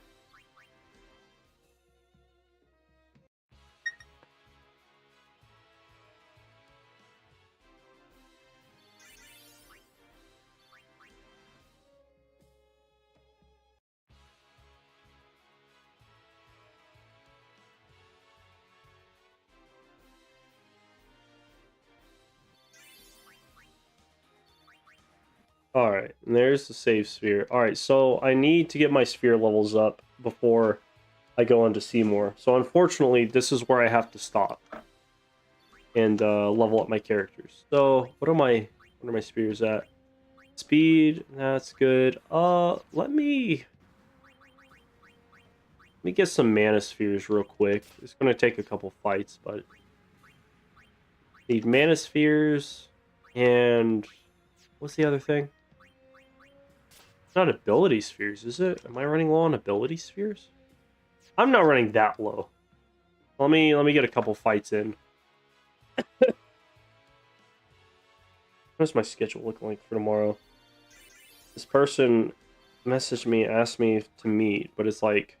Speaker 1: Alright, and there's the save sphere. Alright, so I need to get my sphere levels up before I go on to Seymour. So unfortunately, this is where I have to stop and level up my characters. So what are my spheres at? Speed, that's good. Let me get some mana spheres real quick. It's gonna take a couple fights, but need mana spheres and what's the other thing? It's not ability spheres, is it? Am I running low on ability spheres? I'm not running that low. Let me get a couple fights in. What's my schedule looking like for tomorrow? This person messaged me, asked me to meet, but it's like,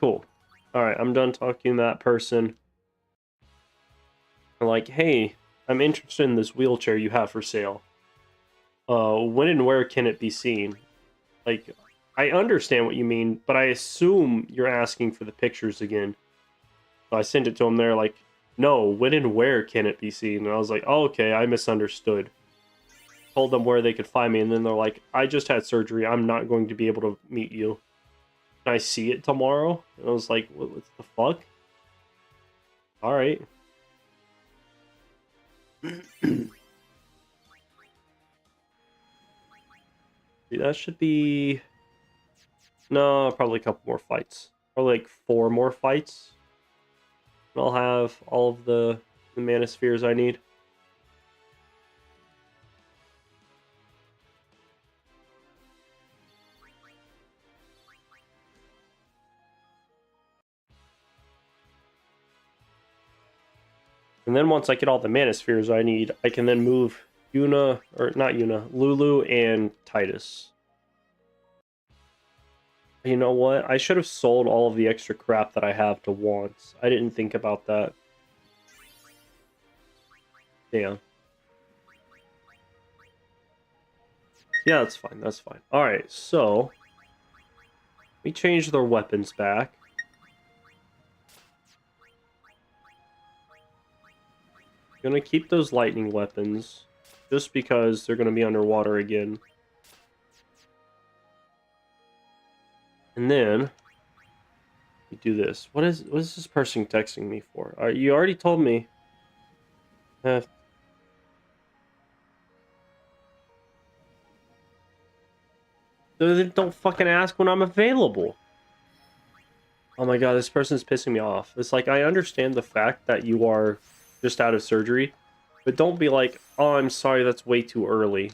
Speaker 1: Cool. Alright, I'm done talking to that person. I'm like, hey, I'm interested in this wheelchair you have for sale. When and where can it be seen? Like, I understand what you mean, but I assume you're asking for the pictures again. So I sent it to them. They're like, no, when and where can it be seen? And I was like, oh, okay, I misunderstood. Told them where they could find me, and then they're like, I just had surgery. I'm not going to be able to meet you. Can I see it tomorrow? And I was like, what the fuck? Alright. That should be... No, probably a couple more fights. Probably like 4 more fights. And I'll have all of the mana spheres I need. And then once I get all the mana spheres I need, I can then move Yuna, or not Yuna, Lulu and Titus. You know what? I should have sold all of the extra crap that I have to wants. I didn't think about that. Damn. Yeah, that's fine. That's fine. Alright, so... we change their weapons back. Gonna keep those lightning weapons. Just because they're gonna be underwater again. And then... we do this. What is this person texting me for? You already told me. Don't fucking ask when I'm available. Oh my god, this person's pissing me off. It's like, I understand the fact that you are just out of surgery, but don't be like, oh, I'm sorry, that's way too early.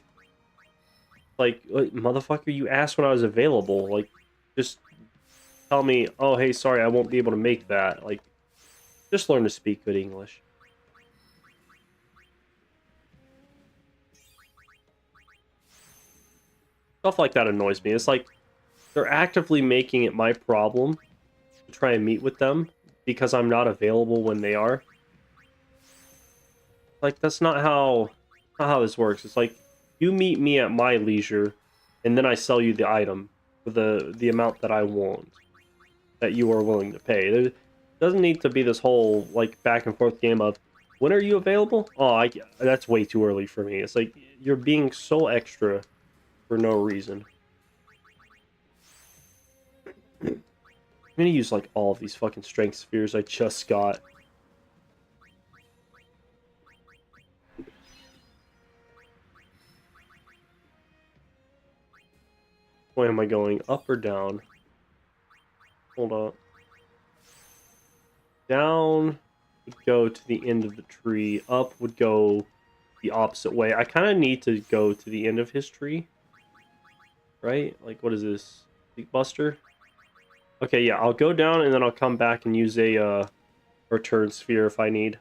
Speaker 1: Like, motherfucker, you asked when I was available. Like, just tell me, oh, hey, sorry, I won't be able to make that. Like, just learn to speak good English. Stuff like that annoys me. It's like, they're actively making it my problem to try and meet with them because I'm not available when they are. Like, that's not how this works. It's like, you meet me at my leisure, and then I sell you the item for the amount that I want, that you are willing to pay. There doesn't need to be this whole, like, back and forth game of, when are you available? Oh, that's way too early for me. It's like, you're being so extra for no reason. I'm gonna use, like, all of these fucking strength spheres I just got. Where am I going? Up or down? Hold on. Down would go to the end of the tree. Up would go the opposite way. I kind of need to go to the end of his tree. Right? Like, what is this? Leak Buster? Okay, yeah, I'll go down and then I'll come back and use a return sphere if I need.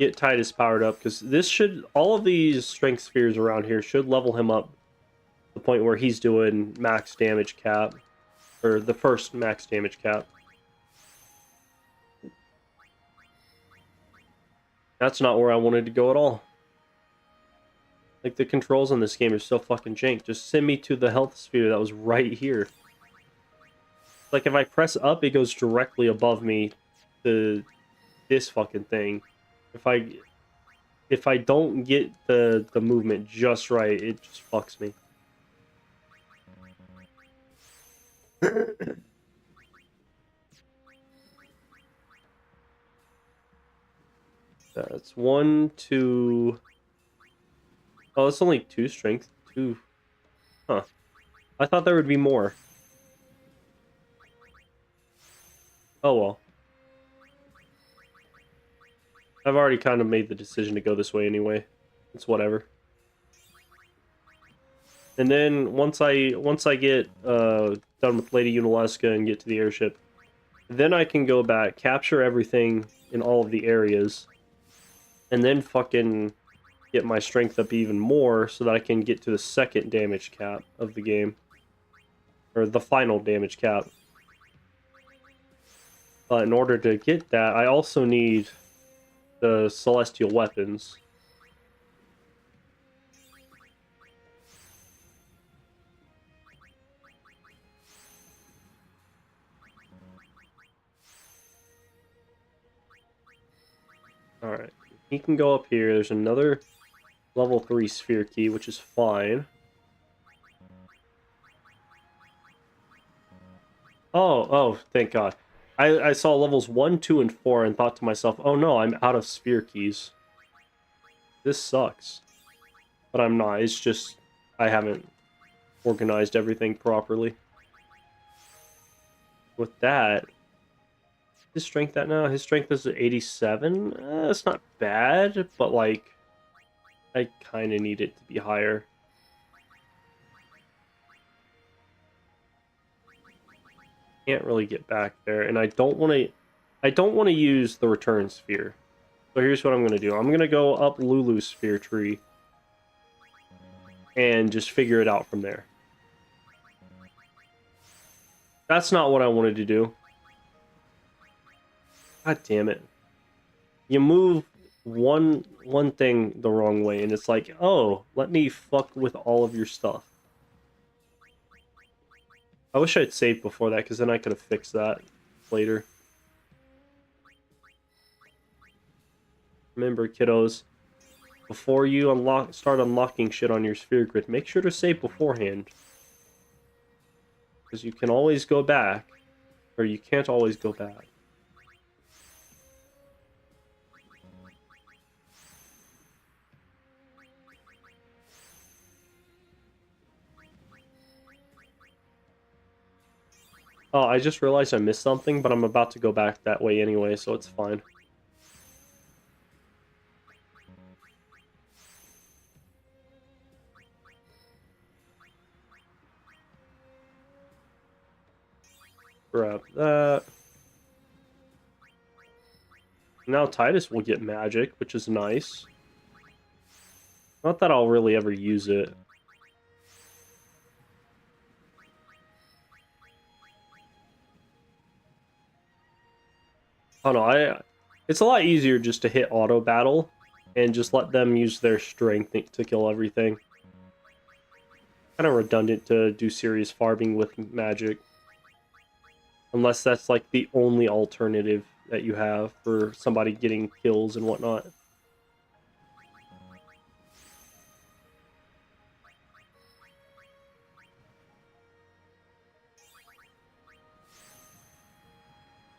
Speaker 1: Get Titus powered up, because this should, all of these strength spheres around here should level him up to the point where he's doing max damage cap, or the first max damage cap. That's not where I wanted to go at all. Like, the controls on this game are so fucking jank. Just send me to the health sphere that was right here. Like, if I press up, it goes directly above me to this fucking thing. If I don't get the movement just right, it just fucks me. That's 1, 2. Oh, it's only 2 strength. 2. Huh. I thought there would be more. Oh well. I've already kind of made the decision to go this way anyway. It's whatever. And then once I get done with Lady Yunalesca and get to the airship, then I can go back, capture everything in all of the areas, and then fucking get my strength up even more so that I can get to the second damage cap of the game. Or the final damage cap. But in order to get that, I also need the celestial weapons. Alright, he can go up here. There's another level 3 sphere key, which is fine. Oh, thank God. I saw levels 1, 2, and 4 and thought to myself, oh no, I'm out of sphere keys. This sucks. But I'm not, it's just I haven't organized everything properly. With that, his strength at now? His strength is at 87. It's not bad, but like, I kind of need it to be higher. Can't really get back there, and I don't want to use the return sphere. So here's what I'm going to do. I'm going to go up Lulu's sphere tree and just figure it out from there. That's not what I wanted to do. God damn it. You move one thing the wrong way, and it's like, oh, let me fuck with all of your stuff. I wish I'd saved before that, because then I could have fixed that later. Remember, kiddos, before you start unlocking shit on your sphere grid, make sure to save beforehand. Because you can always go back, or you can't always go back. Oh, I just realized I missed something, but I'm about to go back that way anyway, so it's fine. Grab that. Now Tidus will get magic, which is nice. Not that I'll really ever use it. Oh no, it's a lot easier just to hit auto battle and just let them use their strength to kill everything. Kind of redundant to do serious farming with magic. Unless that's like the only alternative that you have for somebody getting kills and whatnot.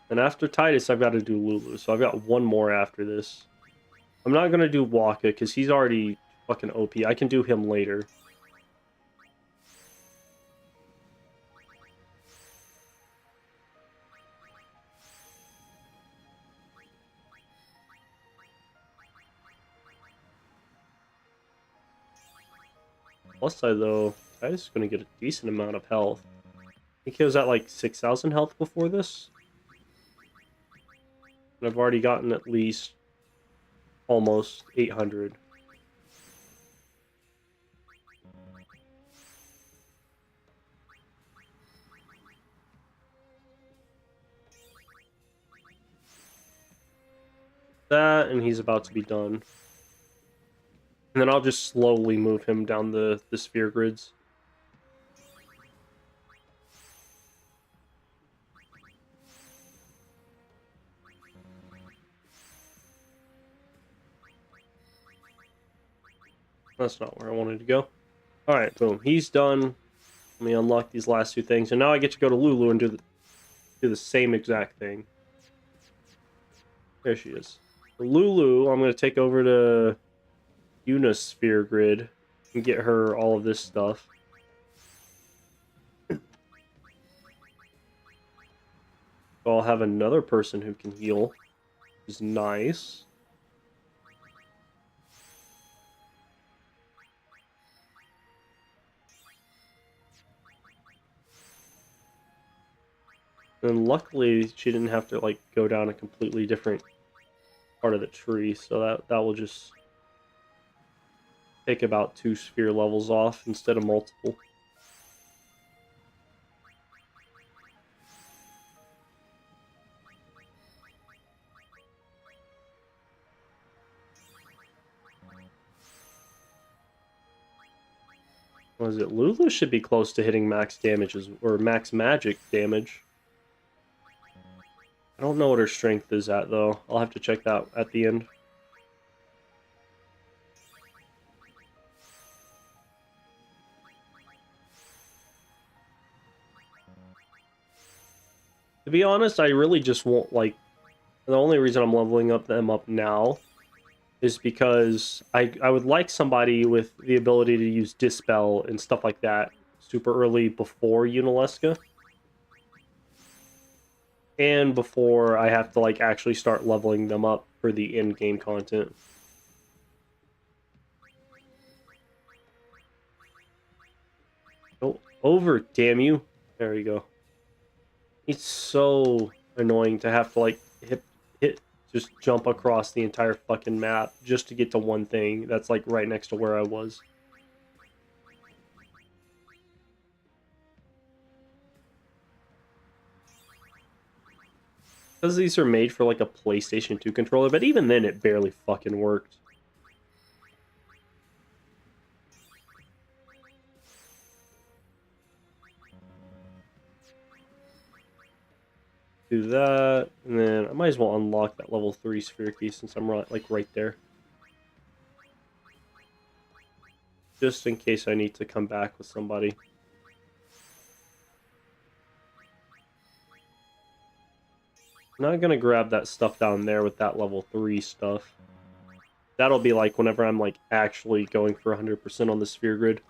Speaker 1: And after Tidus, I've got to do Lulu, so I've got one more after this. I'm not going to do Wakka, because he's already fucking OP. I can do him later. Plus side, though, Tidus is going to get a decent amount of health. I think he was at like 6,000 health before this. And I've already gotten at least almost 800. That, and he's about to be done. And then I'll just slowly move him down the sphere grids. That's not where I wanted to go. Alright, boom. He's done. Let me unlock these last two things. And now I get to go to Lulu and do the same exact thing. There she is. For Lulu, I'm going to take over to Yuna's sphere grid and get her all of this stuff. So I'll have another person who can heal, which is nice. And luckily, she didn't have to like go down a completely different part of the tree, so that will just take about 2 sphere levels off instead of multiple. Was it Lulu should be close to hitting max damages or max magic damage. I don't know what her strength is at though. I'll have to check that at the end. To be honest, I really just won't like. The only reason I'm leveling them up now is because I would like somebody with the ability to use Dispel and stuff like that super early before Yunalesca. And before I have to like actually start leveling them up for the in-game content. Go over, damn you. There you go. It's so annoying to have to like just jump across the entire fucking map just to get to one thing that's like right next to where I was. Because these are made for like a PlayStation 2 controller, but even then it barely fucking worked. Do that, and then I might as well unlock that level 3 sphere key since I'm like right there. Just in case I need to come back with somebody. I'm not gonna grab that stuff down there with that level 3 stuff. That'll be like whenever I'm like actually going for 100% on the sphere grid.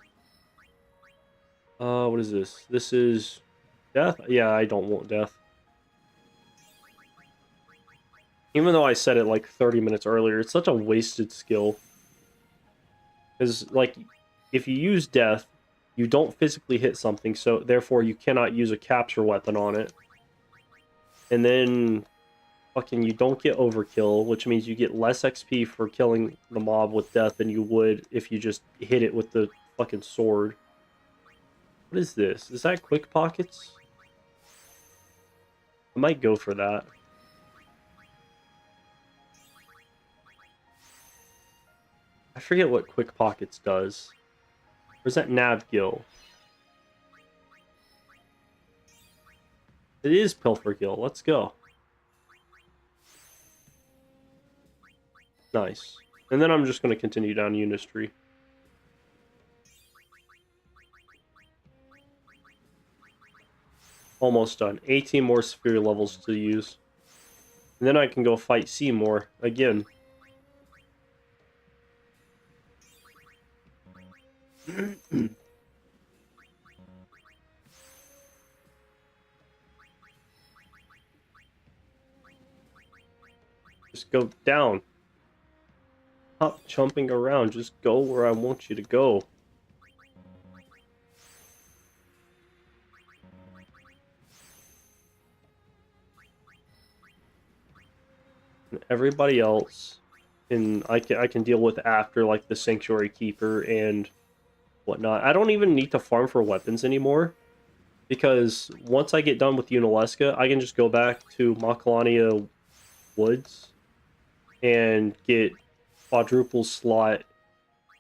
Speaker 1: What is this? This is death? Yeah, I don't want death. Even though I said it like 30 minutes earlier, it's such a wasted skill. Because, like, if you use death, you don't physically hit something, so therefore you cannot use a capture weapon on it. And then, fucking, you don't get overkill, which means you get less XP for killing the mob with death than you would if you just hit it with the fucking sword. What is this? Is that quick pockets? I might go for that. I forget what Quick Pockets does. Or is that Navgil? It is Pilfergil. Let's go. Nice. And then I'm just going to continue down Unistry. Almost done. 18 more sphere levels to use. And then I can go fight Seymour again. Just go down. Stop jumping around. Just go where I want you to go. And everybody else, I can deal with after, like the Sanctuary Keeper and whatnot. I don't even need to farm for weapons anymore, because once I get done with Yunalesca, I can just go back to Macalania Woods and get quadruple slot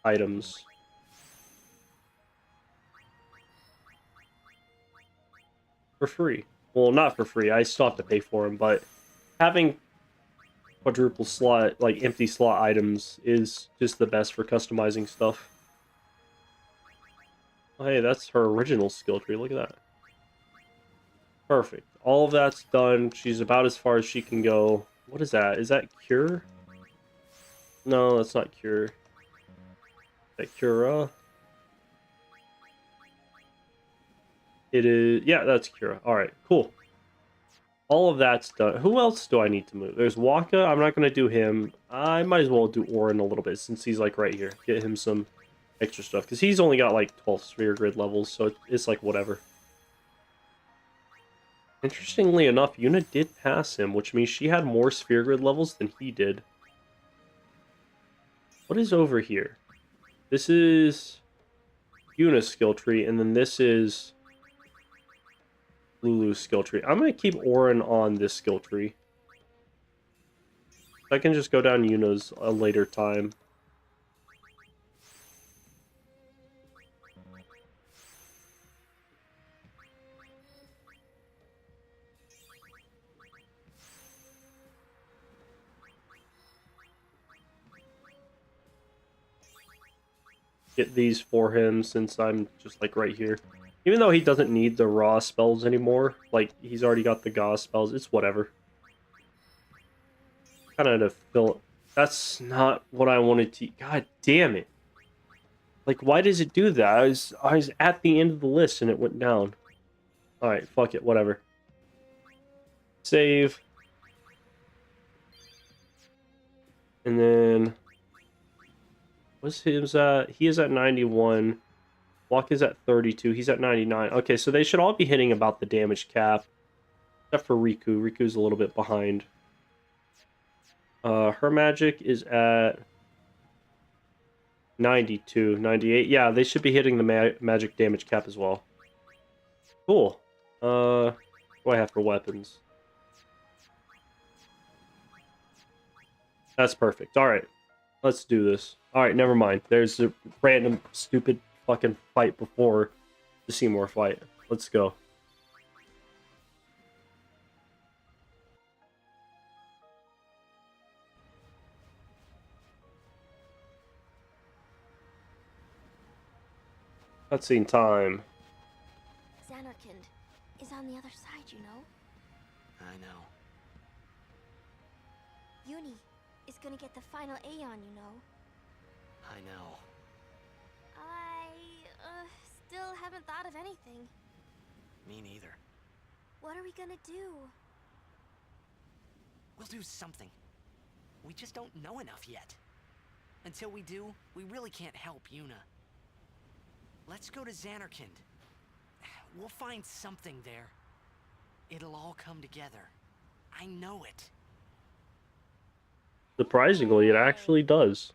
Speaker 1: items. For free. Well, not for free. I still have to pay for them, but having quadruple slot, like empty slot items is just the best for customizing stuff. Oh, hey, that's her original skill tree. Look at that. Perfect. All of that's done. She's about as far as she can go. What is that? Is that Cure? No, that's not Cure. Is that Cura? It is... Yeah, that's Cura. Alright, cool. All of that's done. Who else do I need to move? There's Waka. I'm not going to do him. I might as well do Orin a little bit since he's like right here. Get him some extra stuff, because he's only got like 12 sphere grid levels, so it's like whatever. Interestingly enough, Yuna did pass him, which means she had more sphere grid levels than he did. What is over here? This is Yuna's skill tree, and then this is Lulu's skill tree. I'm going to keep Orin on this skill tree. I can just go down Yuna's a later time. Get these for him since I'm just like right here. Even though he doesn't need the raw spells anymore, like he's already got the Gauss spells, it's whatever. Kind of to fill. That's not what I wanted to. God damn it! Like, why does it do that? I was at the end of the list and it went down. All right, fuck it, whatever. Save. And then what's his at? He is at 91. Walk is at 32. He's at 99. Okay, so they should all be hitting about the damage cap. Except for Riku. Riku's a little bit behind. Her magic is at 92, 98. Yeah, they should be hitting the magic damage cap as well. Cool. What do I have for weapons? That's perfect. Alright. Let's do this. Alright, never mind. There's a random stupid fucking fight before the Seymour fight. Let's go. Cutscene time.
Speaker 3: Xanarkand is on the other side, you know?
Speaker 2: I know.
Speaker 3: Uni is gonna get the final Aeon, you know?
Speaker 2: I know.
Speaker 3: I, still haven't thought of anything.
Speaker 2: Me neither.
Speaker 3: What are we gonna do?
Speaker 2: We'll do something. We just don't know enough yet. Until we do, we really can't help Yuna. Let's go to Xanarkand. We'll find something there. It'll all come together. I know it.
Speaker 1: Surprisingly, it actually does.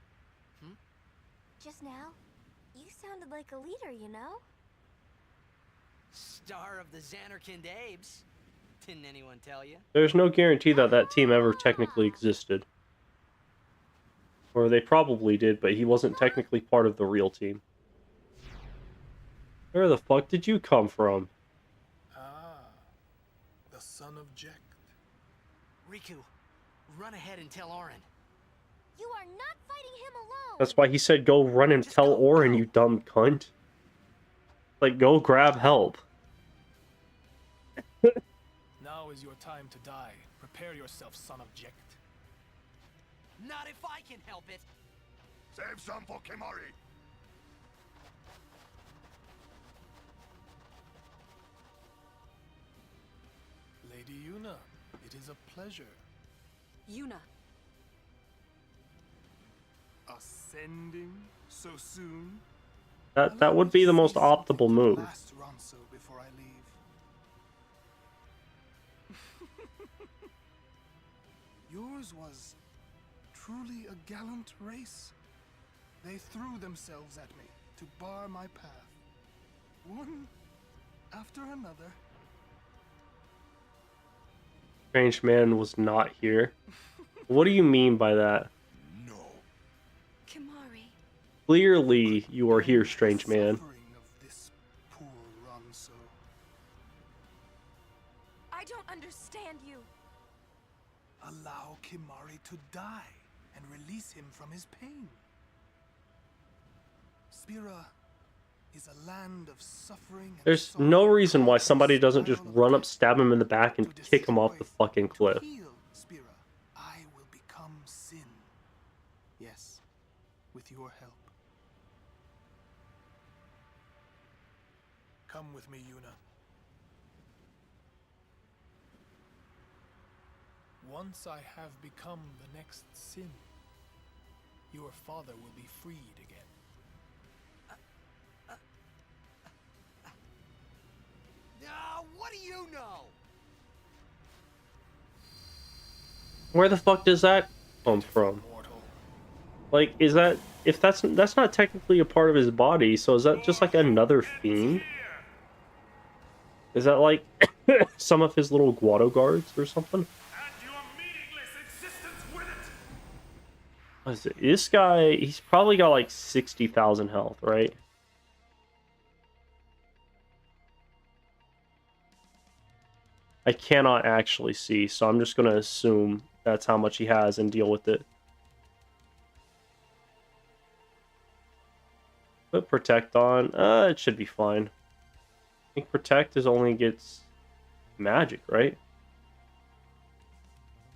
Speaker 3: Just now, you sounded like a leader, you know?
Speaker 2: Star of the Xanarkand Abes. Didn't anyone tell you?
Speaker 1: There's no guarantee that that team ever technically existed. Or they probably did, but he wasn't technically part of the real team. Where the fuck did you come from?
Speaker 5: Ah, the son of Jecht.
Speaker 2: Riku, run ahead and tell Auron.
Speaker 3: You are not fighting him alone!
Speaker 1: That's why he said go run and tell Auron, you dumb cunt. Like, go grab help.
Speaker 5: Now is your time to die. Prepare yourself, son of Jecht.
Speaker 2: Not if I can help it.
Speaker 4: Save some for Kimahri.
Speaker 5: Lady Yuna, it is a pleasure.
Speaker 6: Yuna.
Speaker 5: Ascending so soon?
Speaker 1: That would be the most optimal move.
Speaker 5: Last Ronso before I leave. Yours was truly a gallant race. They threw themselves at me to bar my path. One after another.
Speaker 1: Strange man was not here. What do you mean by that?
Speaker 4: No.
Speaker 3: Kimahri.
Speaker 1: Clearly, you are here, strange man.
Speaker 5: Suffering of this poor Ronso.
Speaker 3: I don't understand you.
Speaker 5: Allow Kimahri to die and release him from his pain. Spira is a land of suffering and
Speaker 1: There's
Speaker 5: sorrow.
Speaker 1: no reason why somebody doesn't just run up, stab him in the back, and kick him off the fucking cliff.
Speaker 5: To heal Spira, I will become sin. Yes, with your help. Come with me, Yuna. Once I have become the next sin, your father will be freed again.
Speaker 2: What do you know?
Speaker 1: Where the fuck does that come from?
Speaker 5: Mortal.
Speaker 1: Like, is that if that's not technically a part of his body, so is that just like another fiend? Is that like some of his little Guado guards or something? What is it? This guy, he's probably got like 60,000 health, right? I cannot actually see, so I'm just gonna assume that's how much he has and deal with it. Put protect on. It should be fine. I think protect is only gets magic, right?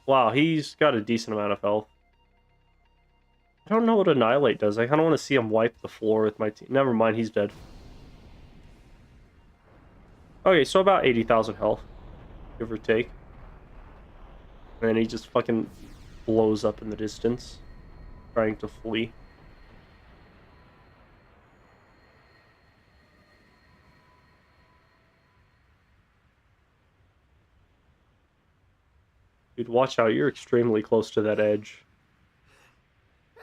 Speaker 1: Wow, he's got a decent amount of health. I don't know what Annihilate does. I kind of want to see him wipe the floor with my team. Never mind, he's dead. Okay, so about 80,000 health, give or take. And then he just fucking blows up in the distance, trying to flee. Dude, watch out, you're extremely close to that edge.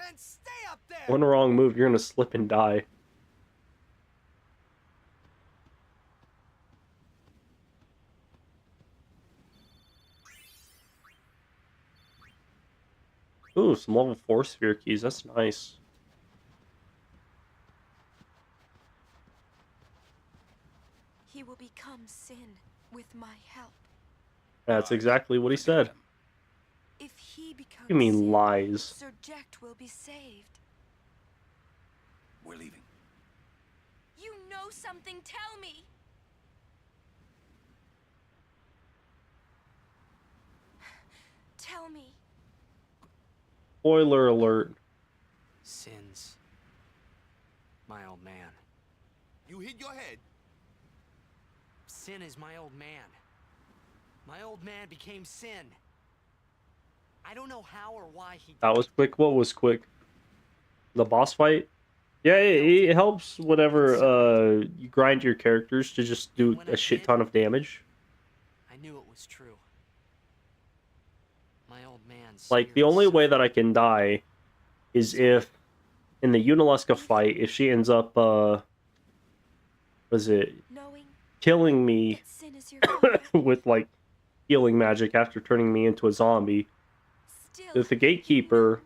Speaker 2: And stay up there.
Speaker 1: One wrong move, you're gonna slip and die. Ooh, some level 4 sphere keys, that's nice.
Speaker 6: He will become sin with my help.
Speaker 1: That's exactly what he said.
Speaker 6: If he becomes
Speaker 1: You mean
Speaker 6: sin,
Speaker 1: lies?
Speaker 6: Sir Jecht will be saved.
Speaker 7: We're leaving.
Speaker 3: You know something, tell me! Tell me.
Speaker 1: Spoiler alert.
Speaker 2: Sins. My old man.
Speaker 10: You hit your head.
Speaker 2: Sin is my old man. My old man became Sin. I don't know how or why he did
Speaker 1: That was quick. What was quick? The boss fight? Yeah, it helps whenever you grind your characters to just do a shit ton of damage.
Speaker 2: I knew it was true. My old man's
Speaker 1: Like, the only way that I can die is if, in the Unalesca fight, if she ends up, killing me with, like, healing magic after turning me into a zombie. If the Gatekeeper...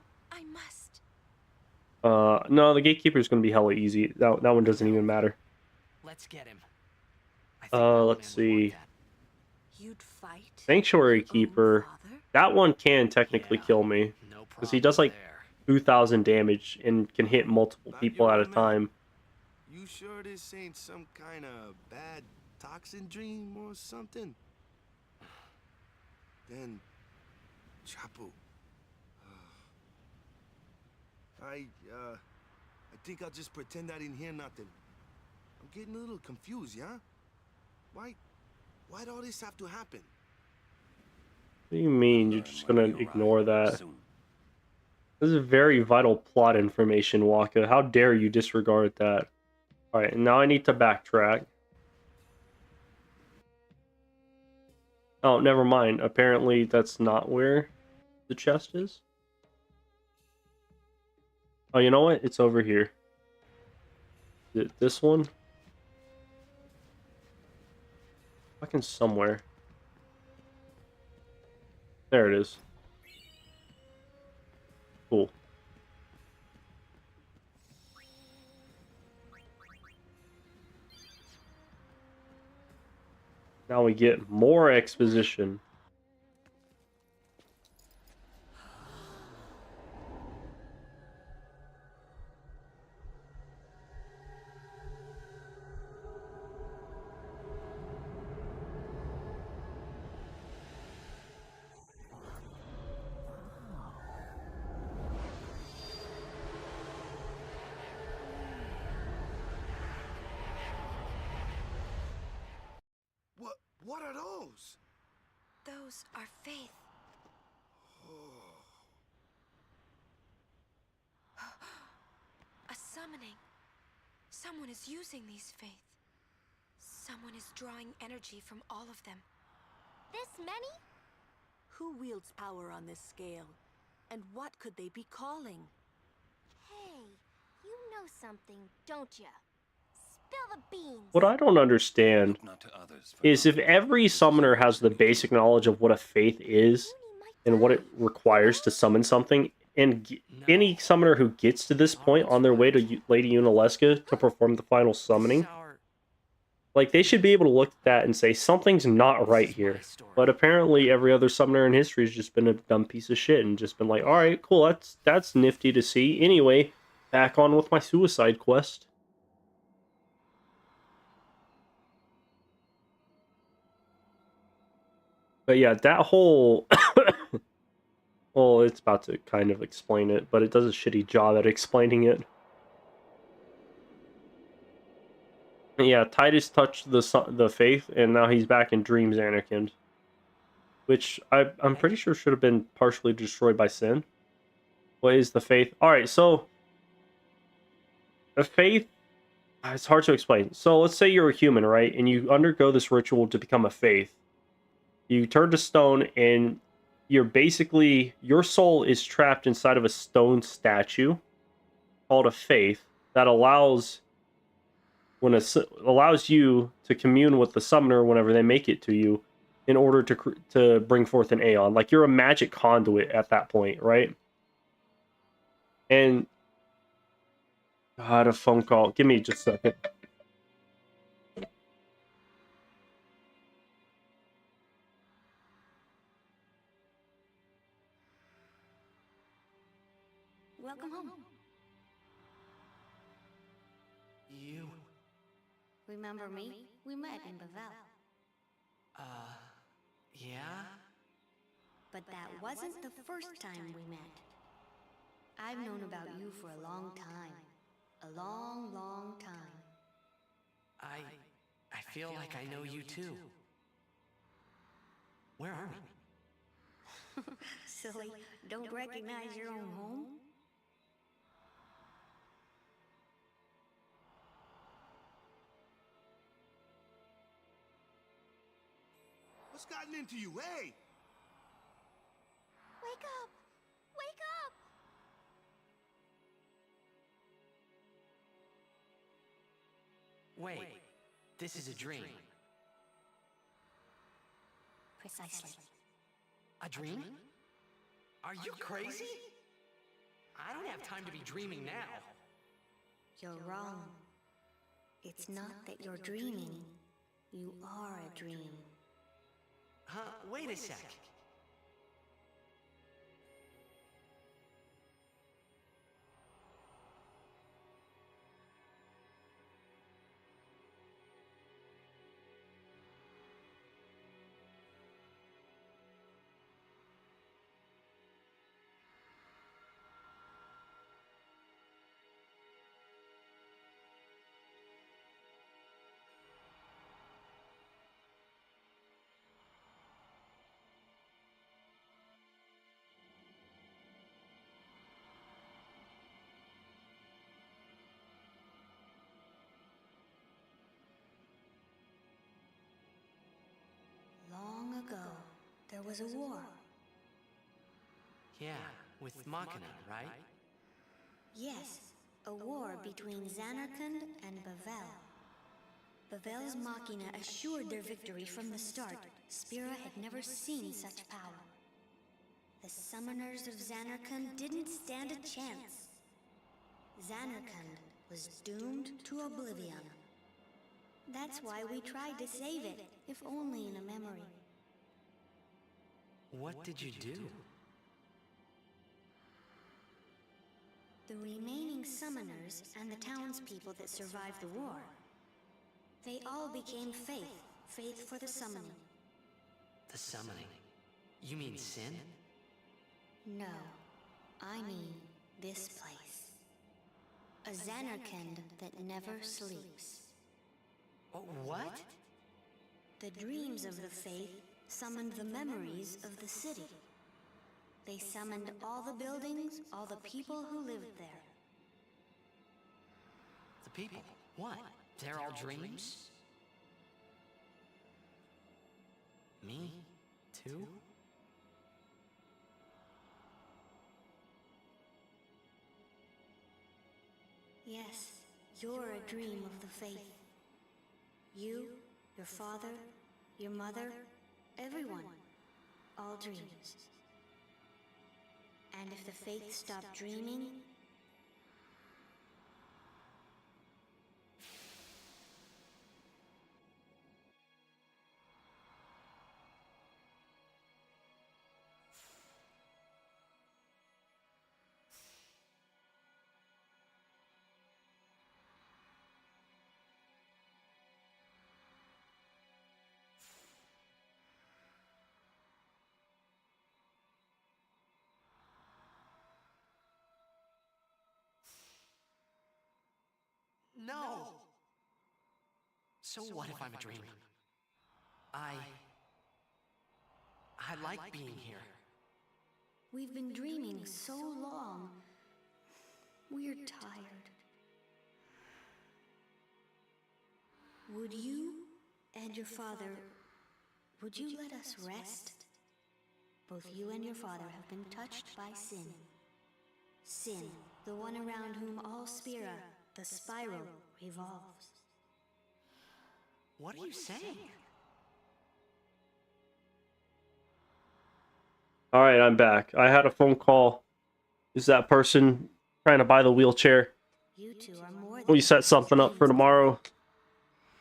Speaker 1: no, the Gatekeeper's gonna be hella easy. That one doesn't even matter.
Speaker 2: Let's get him.
Speaker 1: Let's see.
Speaker 6: You'd fight
Speaker 1: Sanctuary Keeper. That one can technically kill me. Because he does like 2,000 damage and can hit multiple people at a time.
Speaker 10: You sure this ain't some kind of bad toxin dream or something? Then, Chapu. I think I'll just pretend I didn't hear nothing. I'm getting a little confused, yeah? Why'd all this have to happen?
Speaker 1: What do you mean? You're just gonna ignore that? This is very vital plot information, Waka. How dare you disregard that? Alright, and now I need to backtrack. Oh, never mind. Apparently that's not where the chest is. Oh, you know what? It's over here. Is it this one? Fucking somewhere. There it is. Cool. Now we get more exposition.
Speaker 10: What are those?
Speaker 6: Those are faith. A summoning. Someone is using these faith. Someone is drawing energy from all of them.
Speaker 3: This many?
Speaker 6: Who wields power on this scale? And what could they be calling?
Speaker 3: Hey, know something, don't ya? Spill the beans.
Speaker 1: What I don't understand
Speaker 7: Look not to others for
Speaker 1: is if
Speaker 7: knowledge,
Speaker 1: every
Speaker 7: it is
Speaker 1: summoner
Speaker 7: yours
Speaker 1: has
Speaker 7: to
Speaker 1: the
Speaker 7: be
Speaker 1: basic
Speaker 7: given.
Speaker 1: knowledge of what a faith is
Speaker 3: Mooney might
Speaker 1: and what
Speaker 3: die,
Speaker 1: it requires to summon something, and
Speaker 2: No.
Speaker 1: any summoner who gets to this point on their way to Lady Unalesca to perform the final
Speaker 2: This is
Speaker 1: summoning,
Speaker 2: our...
Speaker 1: like, they should be able to look at that and say something's not right
Speaker 2: This is
Speaker 1: here.
Speaker 2: my story.
Speaker 1: But apparently, every other summoner in history has just been a dumb piece of shit and just been like, "All right, cool, that's nifty to see." Anyway, back on with my suicide quest. But yeah, that whole well, it's about to kind of explain it, but it does a shitty job at explaining it. Yeah, Titus touched the faith, and now he's back in Dreams Anakin, which I'm pretty sure should have been partially destroyed by sin. What is the faith? All right, so the faith, it's hard to explain. So let's say you're a human, right, and you undergo this ritual to become a faith. You turn to stone, and you're basically, your soul is trapped inside of a stone statue called a faith that allows allows you to commune with the summoner whenever they make it to you, in order to bring forth an Aeon. Like, you're a magic conduit at that point, right? And God, a phone call. Give me just a second.
Speaker 6: Welcome home.
Speaker 2: You...
Speaker 6: Remember me? We met in Bavel.
Speaker 2: Yeah?
Speaker 6: But that wasn't the first time we met. I've known about you for a long time. A long, long time.
Speaker 2: I feel like I know you too. Where are we?
Speaker 6: Silly, don't recognize your own home?
Speaker 10: What's gotten into you? Hey!
Speaker 3: Wake up! Wake up!
Speaker 2: Wait, this is a dream.
Speaker 6: Precisely.
Speaker 2: A dream? Are you crazy? I don't have time to be dreaming now.
Speaker 6: You're wrong. It's not that you're dreaming. You are a dream.
Speaker 2: Huh? Wait a sec.
Speaker 6: Long ago, there was a war.
Speaker 2: Yeah, with Machina, right?
Speaker 6: Yes, a war between Zanarkand and Bavel. Bavel's Machina assured their victory from the start. Spira had never seen such power. The summoners of Zanarkand didn't stand a chance. Zanarkand was doomed to oblivion. That's why we tried to save it, if only in a memory.
Speaker 2: What did you do?
Speaker 6: The remaining summoners and the townspeople that survived the war, they all became faith for the summoning.
Speaker 2: The summoning. You mean sin?
Speaker 6: No, I mean this place. A Zanarkand that never sleeps.
Speaker 2: What?
Speaker 6: The dreams of the faith summoned the memories of the city. They summoned all the buildings, all the people who lived there.
Speaker 2: The people? What? They're all dreams? Me? Too?
Speaker 6: Yes, you're a dream of the faith. You, your father, your mother, everyone. All dreams. And if the faith stopped dreaming,
Speaker 2: No! So what if I'm a dream? I like being here.
Speaker 6: we've been dreaming so long. We're tired. Would you and your father, would you let us rest? Both you and your father have been touched by sin. Sin, the one around whom all Spira, the spiral, revolves.
Speaker 2: What are you saying?
Speaker 1: All right, I'm back. I had a phone call. Is that person trying to buy the wheelchair?
Speaker 6: You two are more than
Speaker 1: We set something up for tomorrow.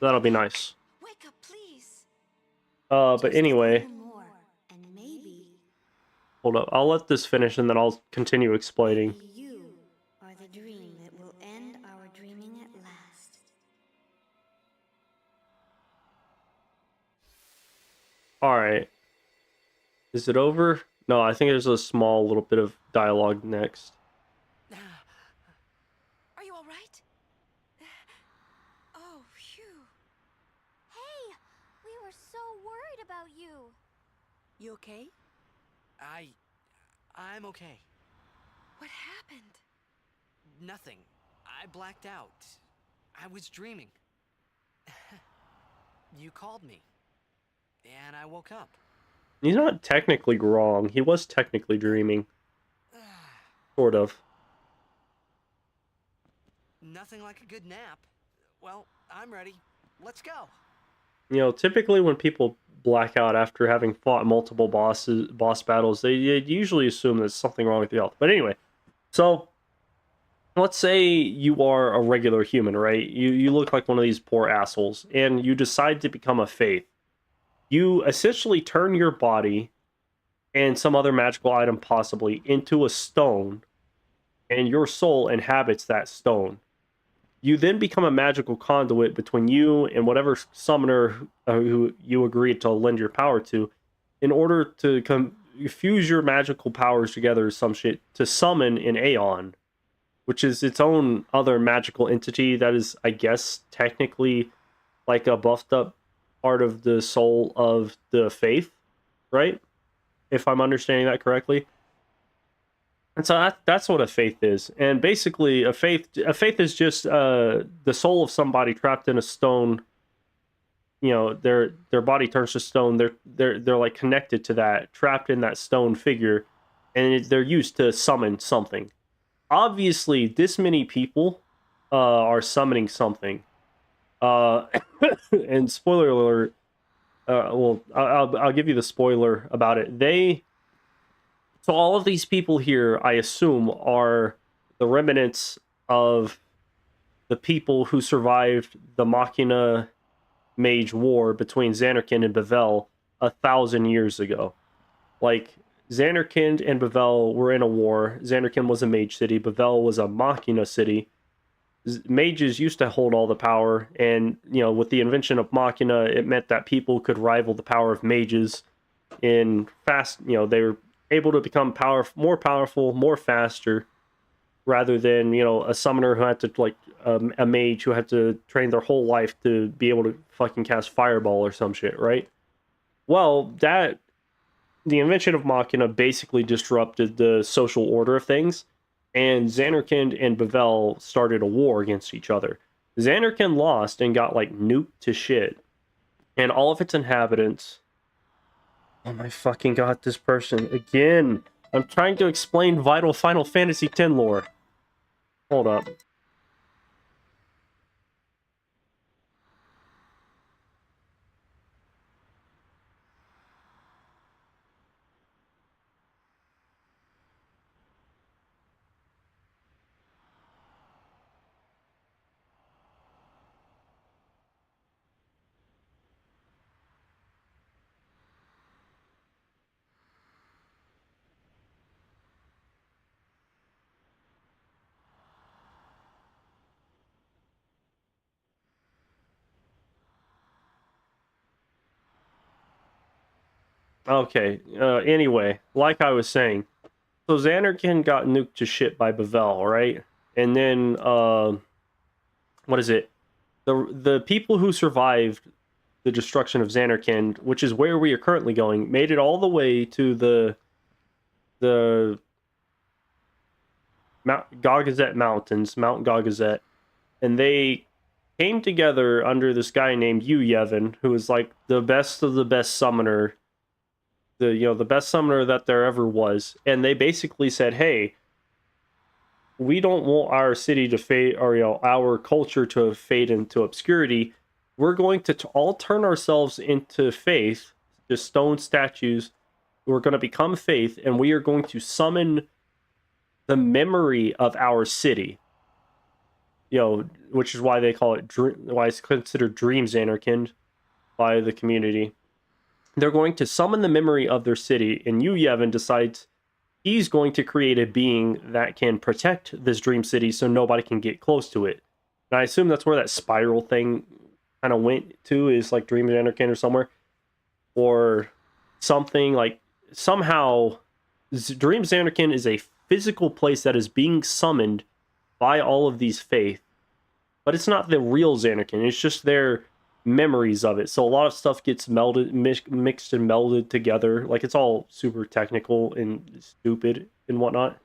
Speaker 1: That'll be nice.
Speaker 3: Wake up, please.
Speaker 1: But anyway,
Speaker 6: more, and maybe
Speaker 1: hold up. I'll let this finish and then I'll continue explaining.
Speaker 6: you are the dream that will end our dreaming at last.
Speaker 1: All right. Is it over? No, I think there's a small little bit of dialogue next.
Speaker 3: Are you all right? Oh, phew. Hey, we were so worried about you.
Speaker 2: You okay? I'm okay.
Speaker 3: What happened?
Speaker 2: Nothing. I blacked out. I was dreaming. You called me. And I woke up.
Speaker 1: He's not technically wrong. He was technically dreaming. Sort of.
Speaker 2: Nothing like a good nap. Well, I'm ready. Let's go.
Speaker 1: You know, typically when people black out after having fought multiple boss battles, they usually assume there's something wrong with the health. But anyway, so let's say you are a regular human, right? You look like one of these poor assholes, and you decide to become a faith. You essentially turn your body and some other magical item possibly into a stone, and your soul inhabits that stone. You then become a magical conduit between you and whatever summoner who you agreed to lend your power to, in order to fuse your magical powers together, some shit, to summon an Aeon, which is its own other magical entity that is, I guess, technically like a buffed up part of the soul of the faith, right? If I'm understanding that correctly. And so that's what a faith is. And basically a faith is just the soul of somebody trapped in a stone. You know, their body turns to stone. They're like connected to that, trapped in that stone figure, and they're used to summon something. Obviously, this many people are summoning something. And spoiler alert, well, I'll give you the spoiler about it. So all of these people here, I assume, are the remnants of the people who survived the Machina Mage War between Zanarkand and Bevelle 1,000 years ago. Like, Zanarkand and Bevelle were in a war. Zanarkand was a mage city. Bevelle was a Machina city. Mages used to hold all the power, and with the invention of Machina, it meant that people could rival the power of mages in fast. They were able to become more powerful, more faster, rather than a summoner who had to a mage who had to train their whole life to be able to fucking cast fireball or some shit, right? Well, the invention of Machina basically disrupted the social order of things. And Zanarkand and Bevelle started a war against each other. Zanarkand lost and got nuked to shit. And all of its inhabitants... Oh my fucking god, this person. Again! I'm trying to explain vital Final Fantasy X lore. Hold up. Okay. Anyway, like I was saying, so Xanarkin got nuked to shit by Bavel, right? And then what is it? The people who survived the destruction of Xanarkand, which is where we are currently going, made it all the way to the Mount Gagazet Mountains, Mount Gagazet, and they came together under this guy named Yu Yevon, who was like the best of the best summoner, the best summoner that there ever was, and they basically said, "Hey, we don't want our city to fade, or our culture to fade into obscurity. We're going to all turn ourselves into faith, just stone statues. We're going to become faith, and we are going to summon the memory of our city." Which is why they call it why it's considered Dream Xanarkand by the community. They're going to summon the memory of their city, and Yu Yevon decides he's going to create a being that can protect this dream city so nobody can get close to it. And I assume that's where that spiral thing kind of went to, is like Dream Xanarkand or somewhere. Or something like, somehow Dream Xanarkand is a physical place that is being summoned by all of these faith. But it's not the real Xanarkand, it's just their memories of it. So a lot of stuff gets mixed and melded together. Like, it's all super technical and stupid and whatnot.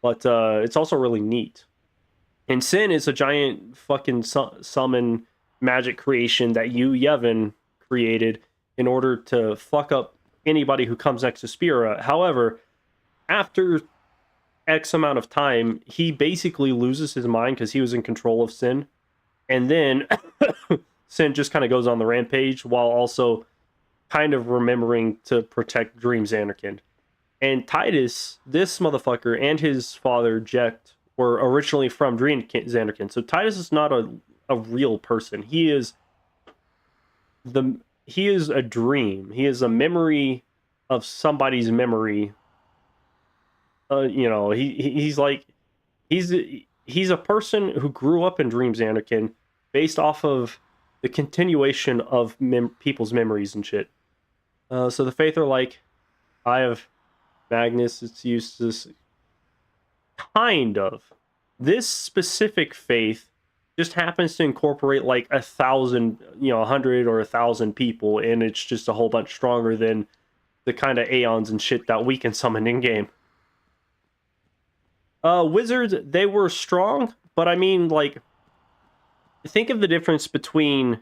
Speaker 1: But it's also really neat. And Sin is a giant fucking summon magic creation that Yu Yevon created in order to fuck up anybody who comes next to Spira. However, after X amount of time, he basically loses his mind because he was in control of Sin. And then Sin just kind of goes on the rampage while also kind of remembering to protect Dream Xanarkand. And Tidus, this motherfucker, and his father, Jecht, were originally from Dream Xanarkand. So Tidus is not a real person. He is a dream. He is a memory of somebody's memory. He's a person who grew up in Dream Xanarkand based off of the continuation of people's memories and shit. So the Faith are like, I have Magnus, it's Eustace. Kind of. This specific Faith just happens to incorporate like 1,000, 100 or 1,000 people, and it's just a whole bunch stronger than the kind of Aeons and shit that we can summon in game. Wizards, they were strong, but I mean, like, think of the difference between,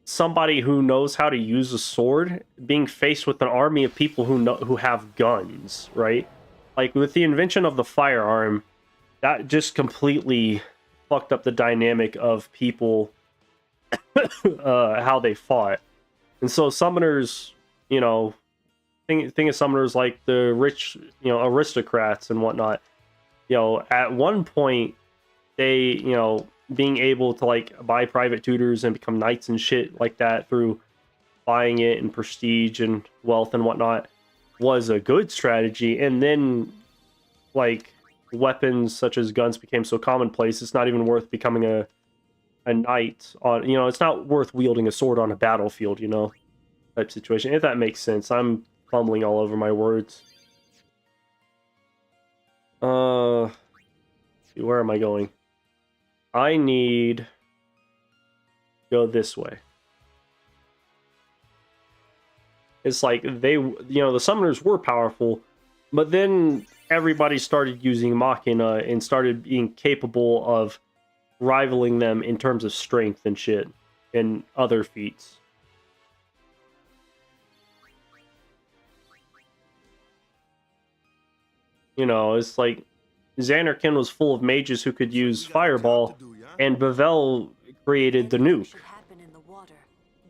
Speaker 1: somebody who knows how to use a sword being faced with an army of people who have guns, right? Like, with the invention of the firearm, that just completely fucked up the dynamic of people, how they fought. And so summoners, think of summoners like the rich, aristocrats and whatnot. At one point, they, being able to like buy private tutors and become knights and shit like that through buying it and prestige and wealth and whatnot was a good strategy. And then, like, weapons such as guns became so commonplace, it's not even worth becoming a knight on, it's not worth wielding a sword on a battlefield, type situation. If that makes sense. I'm fumbling all over my words. See, where am I going? I need go this way. It's like they, the summoners were powerful, but then everybody started using Machina and started being capable of rivaling them in terms of strength and shit and other feats. It's like Xanarkand was full of mages who could use Fireball, and Bavel created the nuke.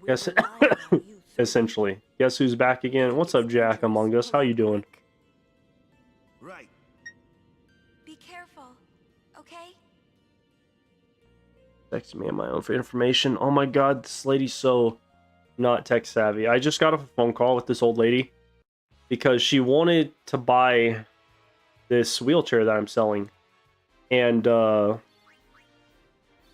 Speaker 1: Yes, essentially. Guess who's back again? What's up, Jack Among Us? How you doing?
Speaker 10: Right.
Speaker 3: Be careful, okay?
Speaker 1: Texting me on my own for information. Oh my god, this lady's so not tech savvy. I just got off a phone call with this old lady because she wanted to buy this wheelchair that I'm selling, and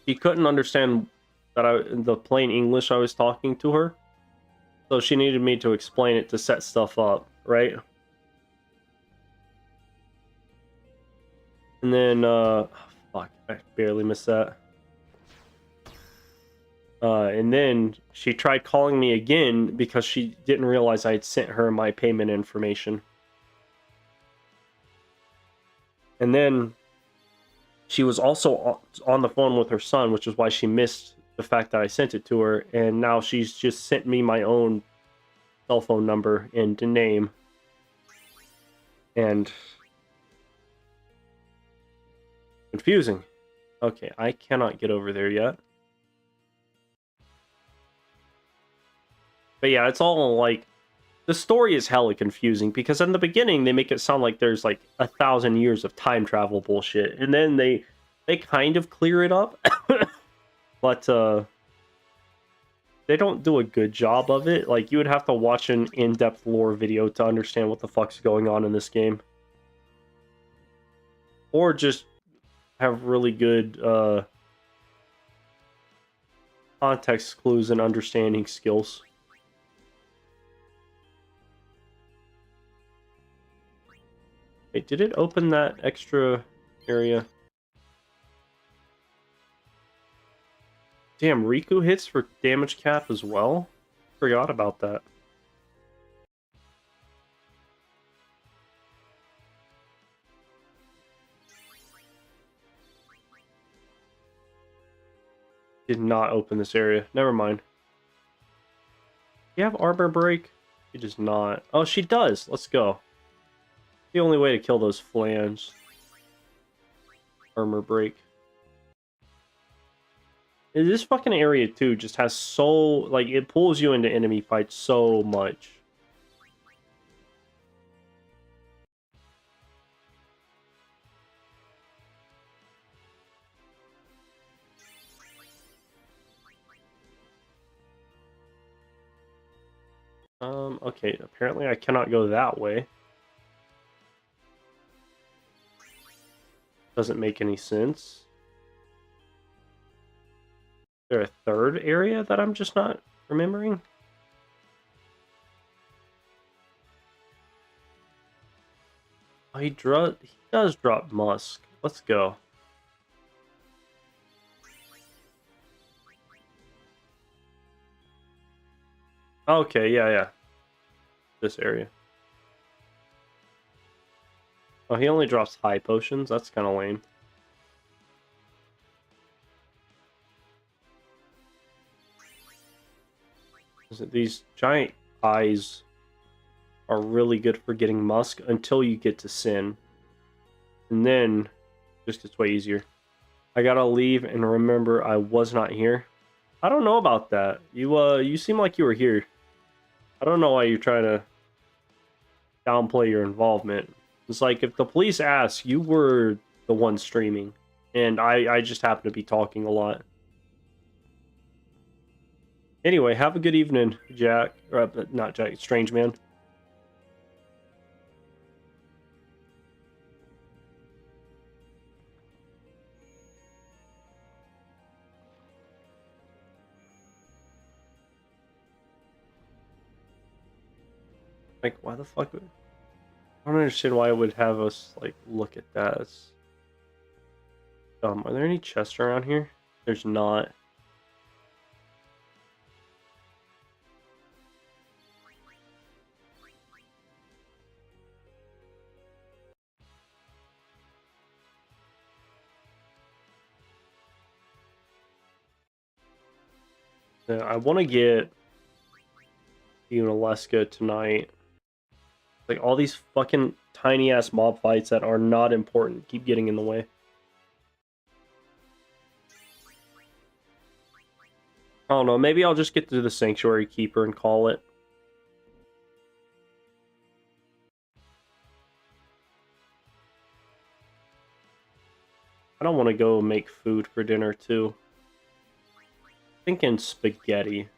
Speaker 1: she couldn't understand that the plain English I was talking to her, So she needed me to explain it to set stuff up, right? And then, fuck, I barely missed that. And then she tried calling me again because she didn't realize I had sent her my payment information. And then she was also on the phone with her son, which is why she missed the fact that I sent it to her. And now she's just sent me my own cell phone number and name. And confusing. Okay, I cannot get over there yet. But yeah, it's all like, the story is hella confusing because in the beginning they make it sound like there's like 1,000 years of time travel bullshit, and then they kind of clear it up, but they don't do a good job of it. Like, you would have to watch an in-depth lore video to understand what the fuck's going on in this game, or just have really good context clues and understanding skills. Wait, did it open that extra area? Damn, Riku hits for damage cap as well? Forgot about that. Did not open this area. Never mind. Do you have armor break? She does not. Oh, she does. Let's go. The only way to kill those flange. Armor break. This fucking area too just has so, like, it pulls you into enemy fights so much. Okay, apparently I cannot go that way. Doesn't make any sense. Is there a third area that I'm just not remembering? Oh, he does drop Musk. Let's go. Okay, yeah. This area. Oh, he only drops high potions? That's kind of lame. These giant eyes are really good for getting Musk until you get to Sin. And then it just gets way easier. I gotta leave and remember I was not here. I don't know about that. You seem like you were here. I don't know why you're trying to downplay your involvement. It's like, if the police ask, you were the one streaming, and I just happen to be talking a lot. Anyway, have a good evening, Jack. Or, not Jack, Strange Man. Like, why the fuck would... I don't understand why it would have us, like, look at that. It's dumb. Are there any chests around here? There's not. Yeah, I want to get Unalesca tonight. Like, all these fucking tiny ass mob fights that are not important keep getting in the way. I don't know, maybe I'll just get to the Sanctuary Keeper and call it. I don't want to go make food for dinner too. Thinking spaghetti.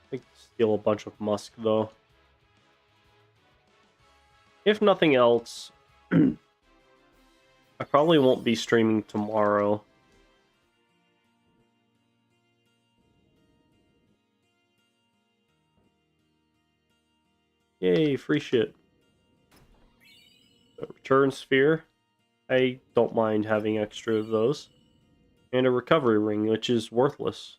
Speaker 1: I think steal a bunch of musk though. If nothing else, I probably won't be streaming tomorrow. Yay, free shit. A return sphere. I don't mind having extra of those. And a recovery ring, which is worthless.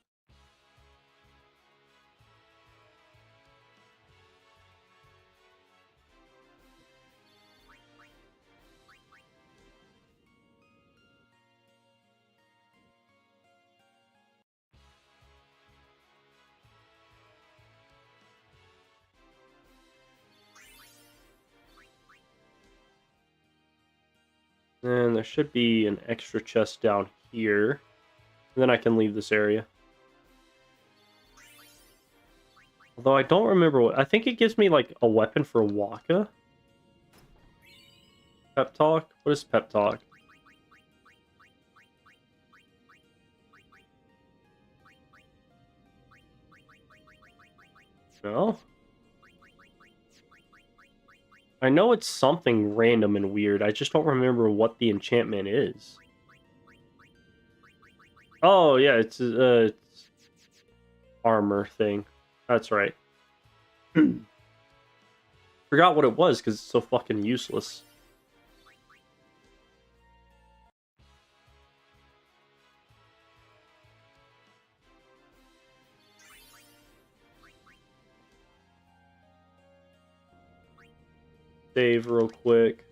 Speaker 1: And there should be an extra chest down here. And then I can leave this area. Although I don't remember what... I think it gives me, like, a weapon for Wakka. Pep talk? What is pep talk? No? I know it's something random and weird. I just don't remember what the enchantment is. Oh, yeah, it's armor thing. That's right. Forgot what it was because it's so fucking useless. Save real quick.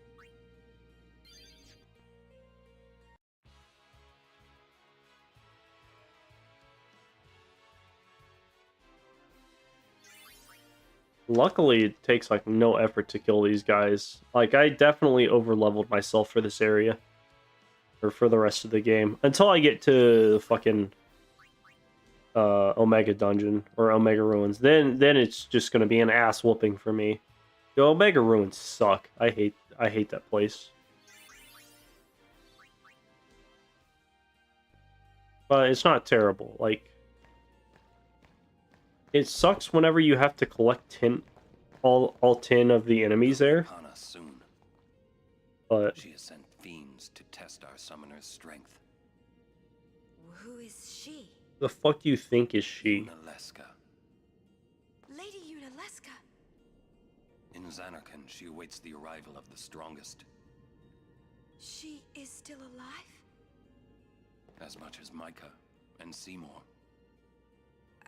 Speaker 1: Luckily, it takes like no effort to kill these guys. Like, I definitely over-leveled myself for this area. Or for the rest of the game. Until I get to the fucking Omega Dungeon or Omega Ruins. Then it's just gonna be an ass whooping for me. The Omega Ruins suck. I hate that place. But it's not terrible. Like, it sucks whenever you have to collect all 10 of the enemies there.
Speaker 7: Soon.
Speaker 1: But
Speaker 7: she has sent fiends to test our summoner's strength.
Speaker 6: Who is she?
Speaker 1: The fuck do you think is she?
Speaker 7: Yunalesca.
Speaker 6: Lady Yunalesca.
Speaker 7: In Zanarkand, she awaits the arrival of the strongest.
Speaker 6: She is still alive?
Speaker 7: As much as Micah and Seymour.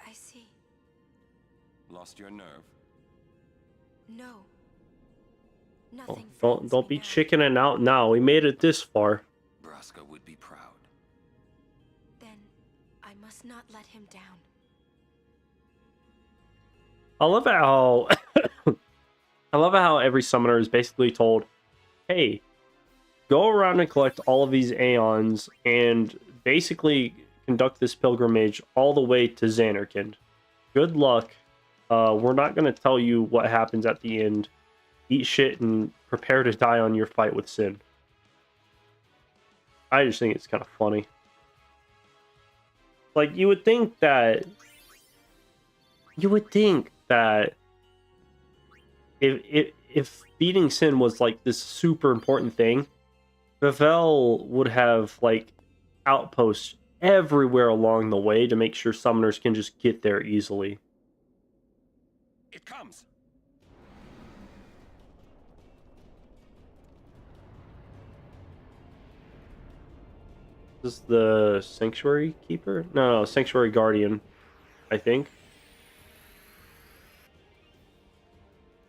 Speaker 6: I see.
Speaker 7: Lost your nerve?
Speaker 6: No.
Speaker 1: Oh,
Speaker 6: Nothing.
Speaker 1: don't be chickening out now. We made it this far.
Speaker 7: Braska would be proud.
Speaker 6: Then I must not let him down.
Speaker 1: I love how I love how every summoner is basically told, "Hey, go around and collect all of these Aeons and basically conduct this pilgrimage all the way to Zanarkand. Good luck. We're not going to tell you what happens at the end. Eat shit and prepare to die on your fight with Sin." I just think it's kind of funny. Like, you would think that if beating Sin was like this super important thing, Bevelle would have like outposts everywhere along the way to make sure summoners can just get there easily.
Speaker 7: It comes.
Speaker 1: This is the Sanctuary Keeper? No, Sanctuary Guardian, I think.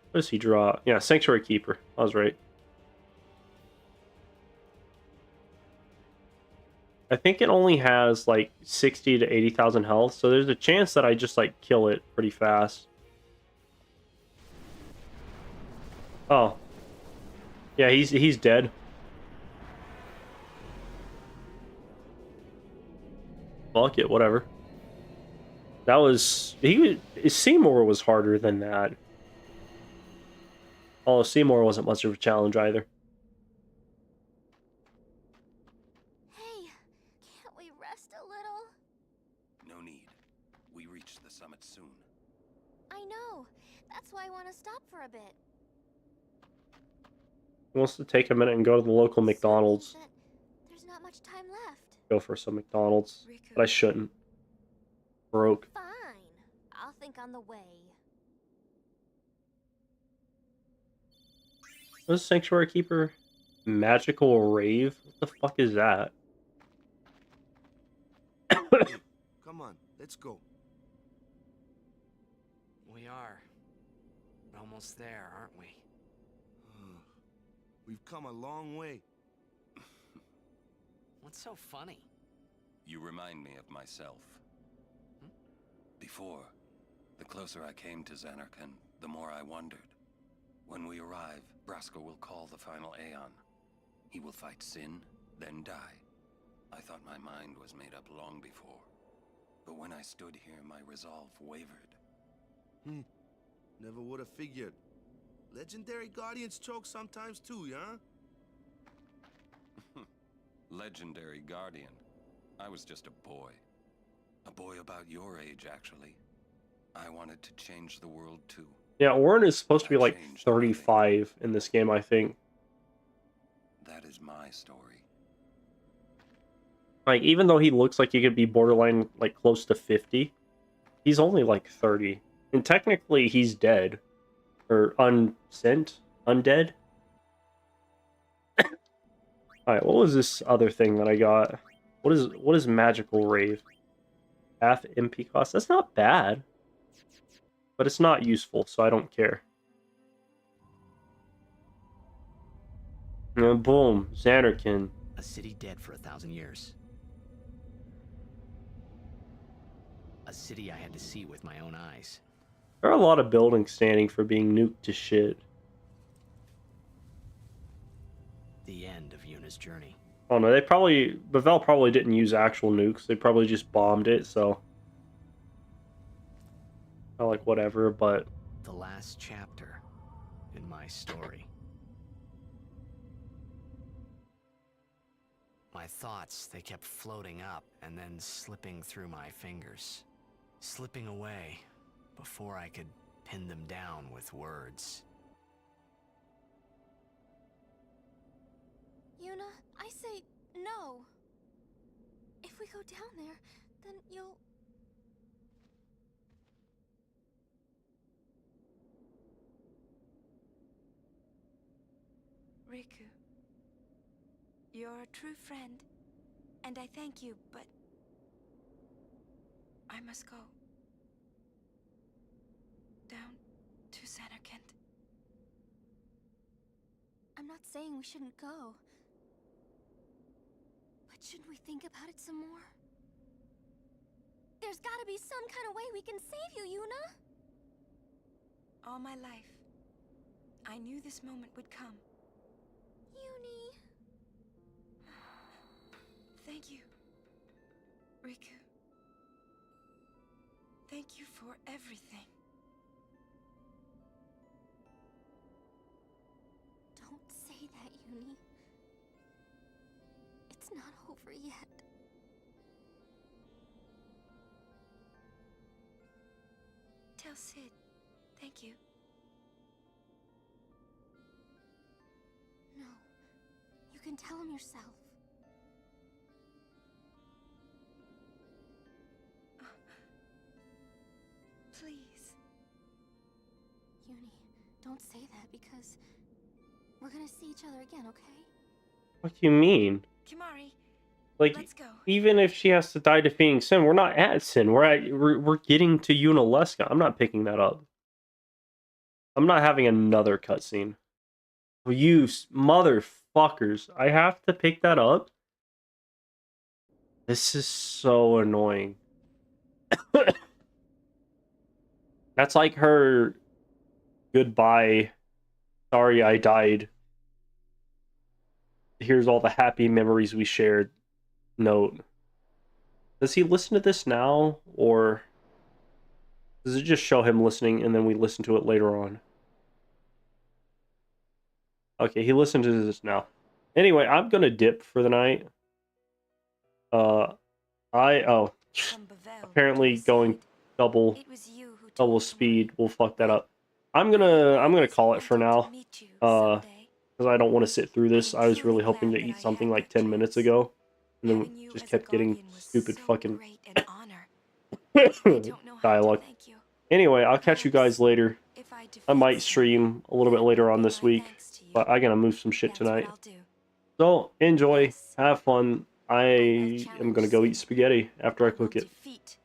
Speaker 1: What does he draw? Yeah, Sanctuary Keeper. I was right. I think it only has like 60 to 80,000 health, so there's a chance that I just like kill it pretty fast. Oh. Yeah, he's dead. Fuck it, whatever. That was... Seymour was harder than that. Although Seymour wasn't much of a challenge either.
Speaker 3: Hey, can't we rest a little?
Speaker 7: No need. We reach the summit soon.
Speaker 3: I know. That's why I want to stop for a bit.
Speaker 1: He wants to take a minute and go to the local McDonald's. go for some McDonald's, but I shouldn't. Broke.
Speaker 3: Fine. I'll think on the way.
Speaker 1: What is Sanctuary Keeper? Magical Rave? What the fuck is that?
Speaker 10: Come on, let's go.
Speaker 2: We are. We're almost there, aren't we?
Speaker 10: We've come a long way.
Speaker 2: What's so funny?
Speaker 7: You remind me of myself. Before, the closer I came to Zanarkand, the more I wondered. When we arrive, Braska will call the final Aeon. He will fight Sin, then die. I thought my mind was made up long before. But when I stood here, my resolve wavered.
Speaker 10: Never would have figured. Legendary Guardians choke sometimes too, huh?
Speaker 7: Legendary Guardian. I was just a boy. A boy about your age, actually. I wanted to change the world too.
Speaker 1: Yeah, Orin is supposed to be like 35 in this game, I think.
Speaker 7: That is my story.
Speaker 1: Like, even though he looks like he could be borderline, like, close to 50, he's only like 30. And technically, he's dead. Or unsent? Undead? Alright, what was this other thing that I got? What is Magical Rave? Half MP cost? That's not bad. But it's not useful, so I don't care. And boom, Zanarkand.
Speaker 2: A city dead for 1,000 years. A city I had to see with my own eyes.
Speaker 1: There are a lot of buildings standing for being nuked to shit.
Speaker 2: The end of Yuna's journey.
Speaker 1: Oh no, Bavel probably didn't use actual nukes. They probably just bombed it, so. I like whatever, but.
Speaker 2: The last chapter in my story. My thoughts, they kept floating up and then slipping through my fingers. Slipping away before I could pin them down with words.
Speaker 3: Yuna, I say no. If we go down there, then you'll...
Speaker 11: Riku, you're a true friend, and I thank you, but I must go. Down to Zanarkand.
Speaker 3: I'm not saying we shouldn't go. But shouldn't we think about it some more? There's gotta be some kind of way we can save you, Yuna!
Speaker 11: All my life, I knew this moment would come.
Speaker 3: Yunie...
Speaker 11: Thank you, Riku. Thank you for everything.
Speaker 3: Don't say that, Yunie. It's not over yet.
Speaker 11: Tell Sid, thank you.
Speaker 3: No. You can tell him yourself.
Speaker 11: Please.
Speaker 3: Yunie, don't say that because we're gonna see each other again, okay?
Speaker 1: What do you mean?
Speaker 11: Kimahri,
Speaker 1: Like,
Speaker 11: let's go.
Speaker 1: even if she has to die defeating Sin, we're not at Sin. We're getting to Yunalesca. I'm not picking that up. I'm not having another cutscene. You motherfuckers. I have to pick that up? This is so annoying. That's like her goodbye. Sorry I died. Here's all the happy memories we shared. Note. Does he listen to this now? Or does it just show him listening and then we listen to it later on? Okay, he listened to this now. Anyway, I'm gonna dip for the night. Apparently going double speed will fuck that up. I'm gonna call it for now. Because I don't want to sit through this. I was really hoping to eat something like 10 minutes ago. And then
Speaker 11: Having you
Speaker 1: just
Speaker 11: as a
Speaker 1: kept getting
Speaker 11: guardian was
Speaker 1: stupid
Speaker 11: so
Speaker 1: fucking
Speaker 11: great an honor. I don't know how to
Speaker 1: dialogue.
Speaker 11: thank you.
Speaker 1: Anyway, I'll catch you guys later.
Speaker 11: If I
Speaker 1: I
Speaker 11: defeat
Speaker 1: might
Speaker 11: Sin,
Speaker 1: stream a little bit later on this week, but I gotta move some shit
Speaker 11: that's what
Speaker 1: tonight.
Speaker 11: I'll do.
Speaker 1: So enjoy, have fun. I
Speaker 11: will
Speaker 1: am gonna
Speaker 11: challenge
Speaker 1: go
Speaker 11: Sin.
Speaker 1: eat spaghetti after I
Speaker 11: I will
Speaker 1: cook it.
Speaker 11: defeat